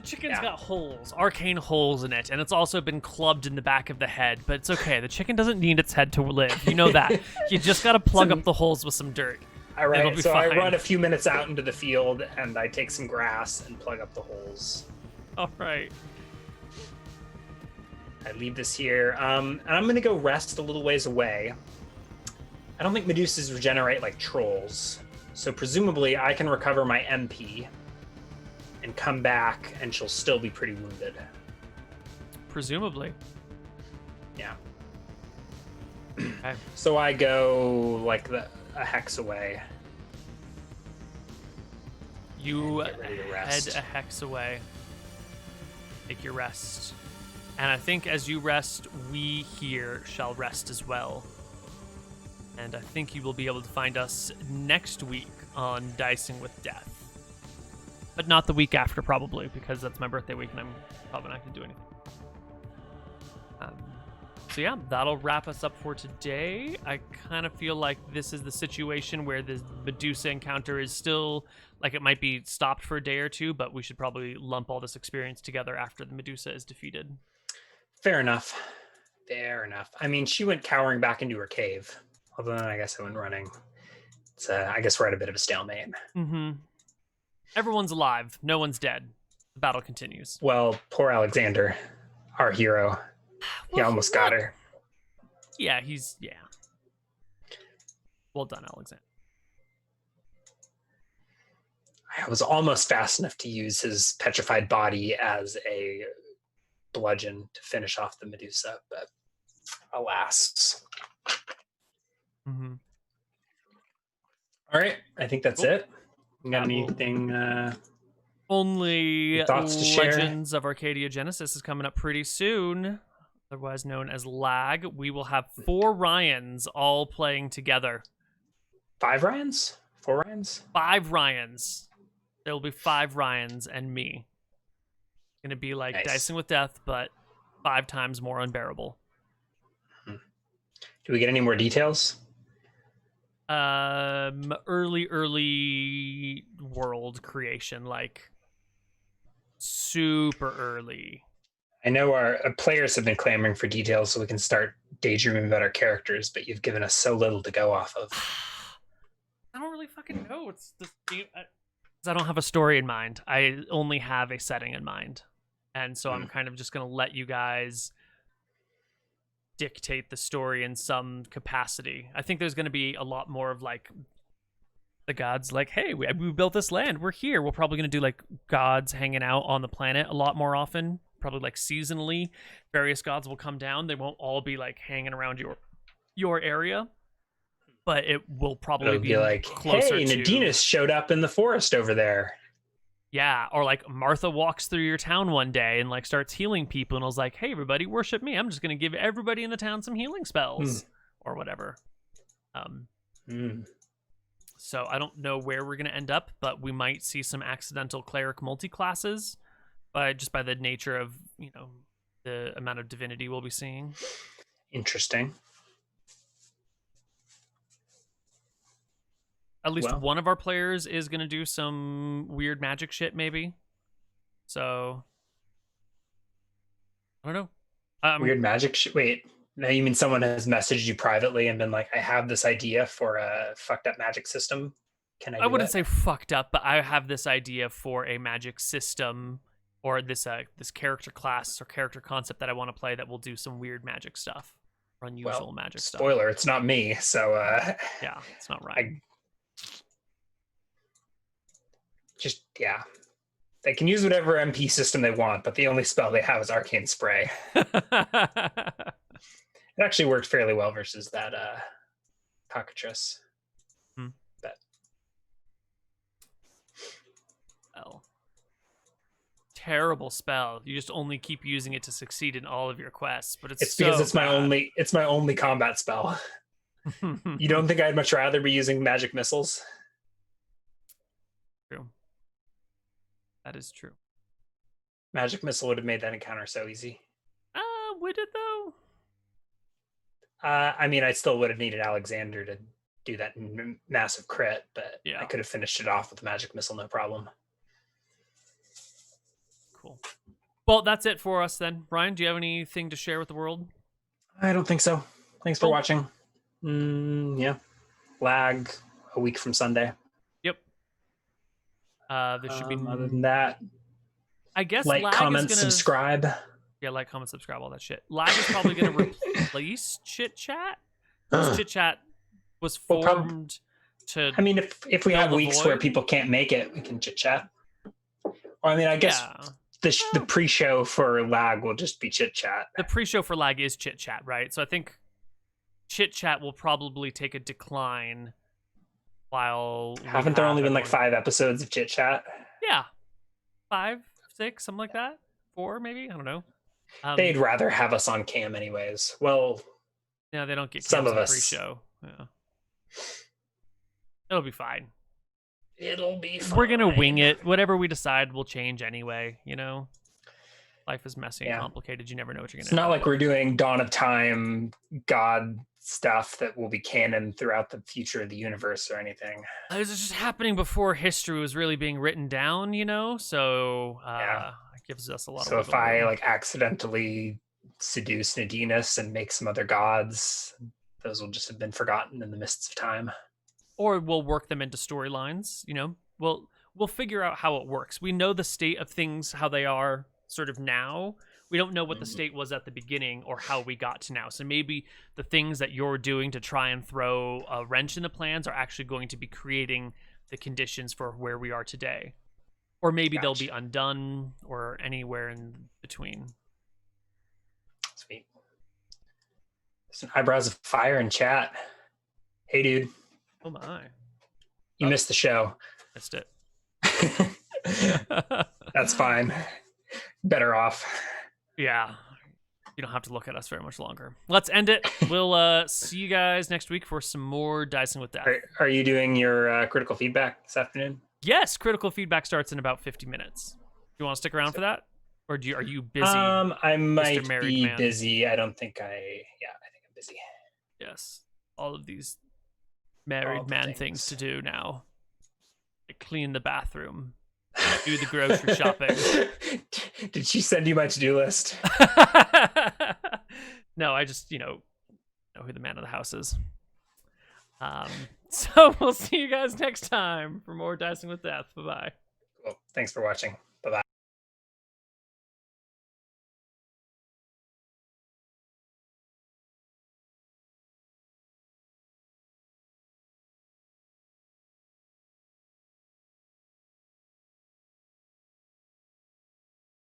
chicken's got holes, arcane holes in it, and it's also been clubbed in the back of the head, but it's okay. The chicken doesn't need its head to live. You know that. You just got to plug up the holes with some dirt. All right, so fine. I run a few minutes out into the field, and I take some grass and plug up the holes. All right. I leave this here, and I'm going to go rest a little ways away. I don't think Medusas regenerate like trolls, so presumably I can recover my MP and come back, and she'll still be pretty wounded. Presumably. Yeah. Okay. So I go like a hex away. You Get ready to head rest. a hex away. Take your rest. And I think as you rest, we here shall rest as well. And I think you will be able to find us next week on Dicing with Death. But not the week after, probably, because that's my birthday week and I'm probably not going to do anything. So yeah, that'll wrap us up for today. I kind of feel like this is the situation where the Medusa encounter is still, like, it might be stopped for a day or two, but we should probably lump all this experience together after the Medusa is defeated. Fair enough. Fair enough. I mean, she went cowering back into her cave. Although I guess I went running. It's I guess we're at a bit of a stalemate. Mm-hmm. Everyone's alive. No one's dead. The battle continues. Well, poor Alexander, our hero. He almost got her. Yeah, well done, Alexander. I was almost fast enough to use his petrified body as a bludgeon to finish off the Medusa, but alas. Mm-hmm. All right, I think that's it. You got anything? Only thoughts to share? Legends of Arcadia Genesis is coming up pretty soon, otherwise known as LAG. We will have 4 Ryans all playing together. 5 Ryans? 4 Ryans? 5 Ryans. There will be 5 Ryans and me. Gonna be like Nice. Dicing with Death, but 5 times more unbearable. Do we get any more details? Early world creation, like super early. I know our players have been clamoring for details so we can start daydreaming about our characters, but you've given us so little to go off of. I don't really fucking know. It's the game. I don't have a story in mind. I only have a setting in mind. And so I'm kind of just going to let you guys dictate the story in some capacity. I think there's going to be a lot more of like the gods like, hey, we built this land. We're here. We're probably going to do like gods hanging out on the planet a lot more often. Probably like seasonally. Various gods will come down. They won't all be like hanging around your area. But it will probably It'll be like, closer hey, to... Nadinus showed up in the forest over there. Yeah, or like Martha walks through your town one day and like starts healing people and was like, hey, everybody, worship me. I'm just going to give everybody in the town some healing spells or whatever. So I don't know where we're going to end up, but we might see some accidental cleric multi-classes just by the nature of, you know, the amount of divinity we'll be seeing. Interesting. At least one of our players is going to do some weird magic shit, maybe. So, I don't know. Weird magic shit? Wait, now you mean someone has messaged you privately and been like, I have this idea for a fucked up magic system. Can I wouldn't say fucked up, but I have this idea for a magic system or this character class or character concept that I want to play that will do some weird magic stuff or unusual magic stuff. Spoiler, it's not me, so... yeah, it's not right. Yeah. They can use whatever MP system they want, but the only spell they have is Arcane Spray. It actually worked fairly well versus that cockatrice. But well, terrible spell. You just only keep using it to succeed in all of your quests, but it's because so it's my only combat spell. You don't think I'd much rather be using magic missiles? True. That is true. Magic missile would have made that encounter so easy. Would it though? I mean, I still would have needed Alexander to do that massive crit, but Yeah. I could have finished it off with a magic missile, no problem. Cool. Well, that's it for us then. Ryan, do you have anything to share with the world? I don't think so. Thanks for Cool. watching. Yeah. Lag a week from Sunday. Yep. There should be. Other than that, I guess like, lag comment, is gonna... subscribe. Yeah, like, comment, subscribe, all that shit. Lag is probably gonna replace chit chat. Chit chat was formed to. I mean, if we have the weeks where void? people can't make it, we can chit chat. Or, I mean, I guess Yeah. the pre-show for lag will just be chit chat. The pre-show for lag is chit chat, right? So I think chit chat will probably take a decline while Haven't there only been like 5 episodes of chit chat? Yeah, 5, 6, something like that. 4, maybe, I don't know. They'd rather have us on cam anyways. Well, yeah, they don't get some cams of on us. pre-show. Yeah, it'll be fine. It'll be fine. We're gonna wing it. Whatever we decide will change anyway. You know, life is messy and complicated. You never know what you're gonna. It's not like we're doing Dawn of Time God stuff that will be canon throughout the future of the universe or anything. It was just happening before history was really being written down. You know, so it gives us a lot. So of if I like accidentally seduce Nadinus and make some other gods, those will just have been forgotten in the mists of time. Or we'll work them into storylines. You know, we'll figure out how it works. We know the state of things, how they are sort of now. We don't know what the state was at the beginning or how we got to now. So maybe the things that you're doing to try and throw a wrench in the plans are actually going to be creating the conditions for where we are today. Or maybe they'll be undone or anywhere in between. Sweet. Some eyebrows of fire in chat. Hey, dude. Oh my. You missed the show. Missed it. That's fine. Better off. Yeah. You don't have to look at us very much longer. Let's end it. We'll see you guys next week for some more Dicing with Death. Are you doing your critical feedback this afternoon? Yes, critical feedback starts in about 50 minutes. You want to stick around for that? Or are you busy? I might be man? busy. I think I'm busy. Yes. All of these married man things to do now. Like clean the bathroom. Do the grocery shopping. Did she send you my to-do list? No, I just, know who the man of the house is. So we'll see you guys next time for more Dicing with Death. Bye-bye. Cool. Thanks for watching. Bye-bye.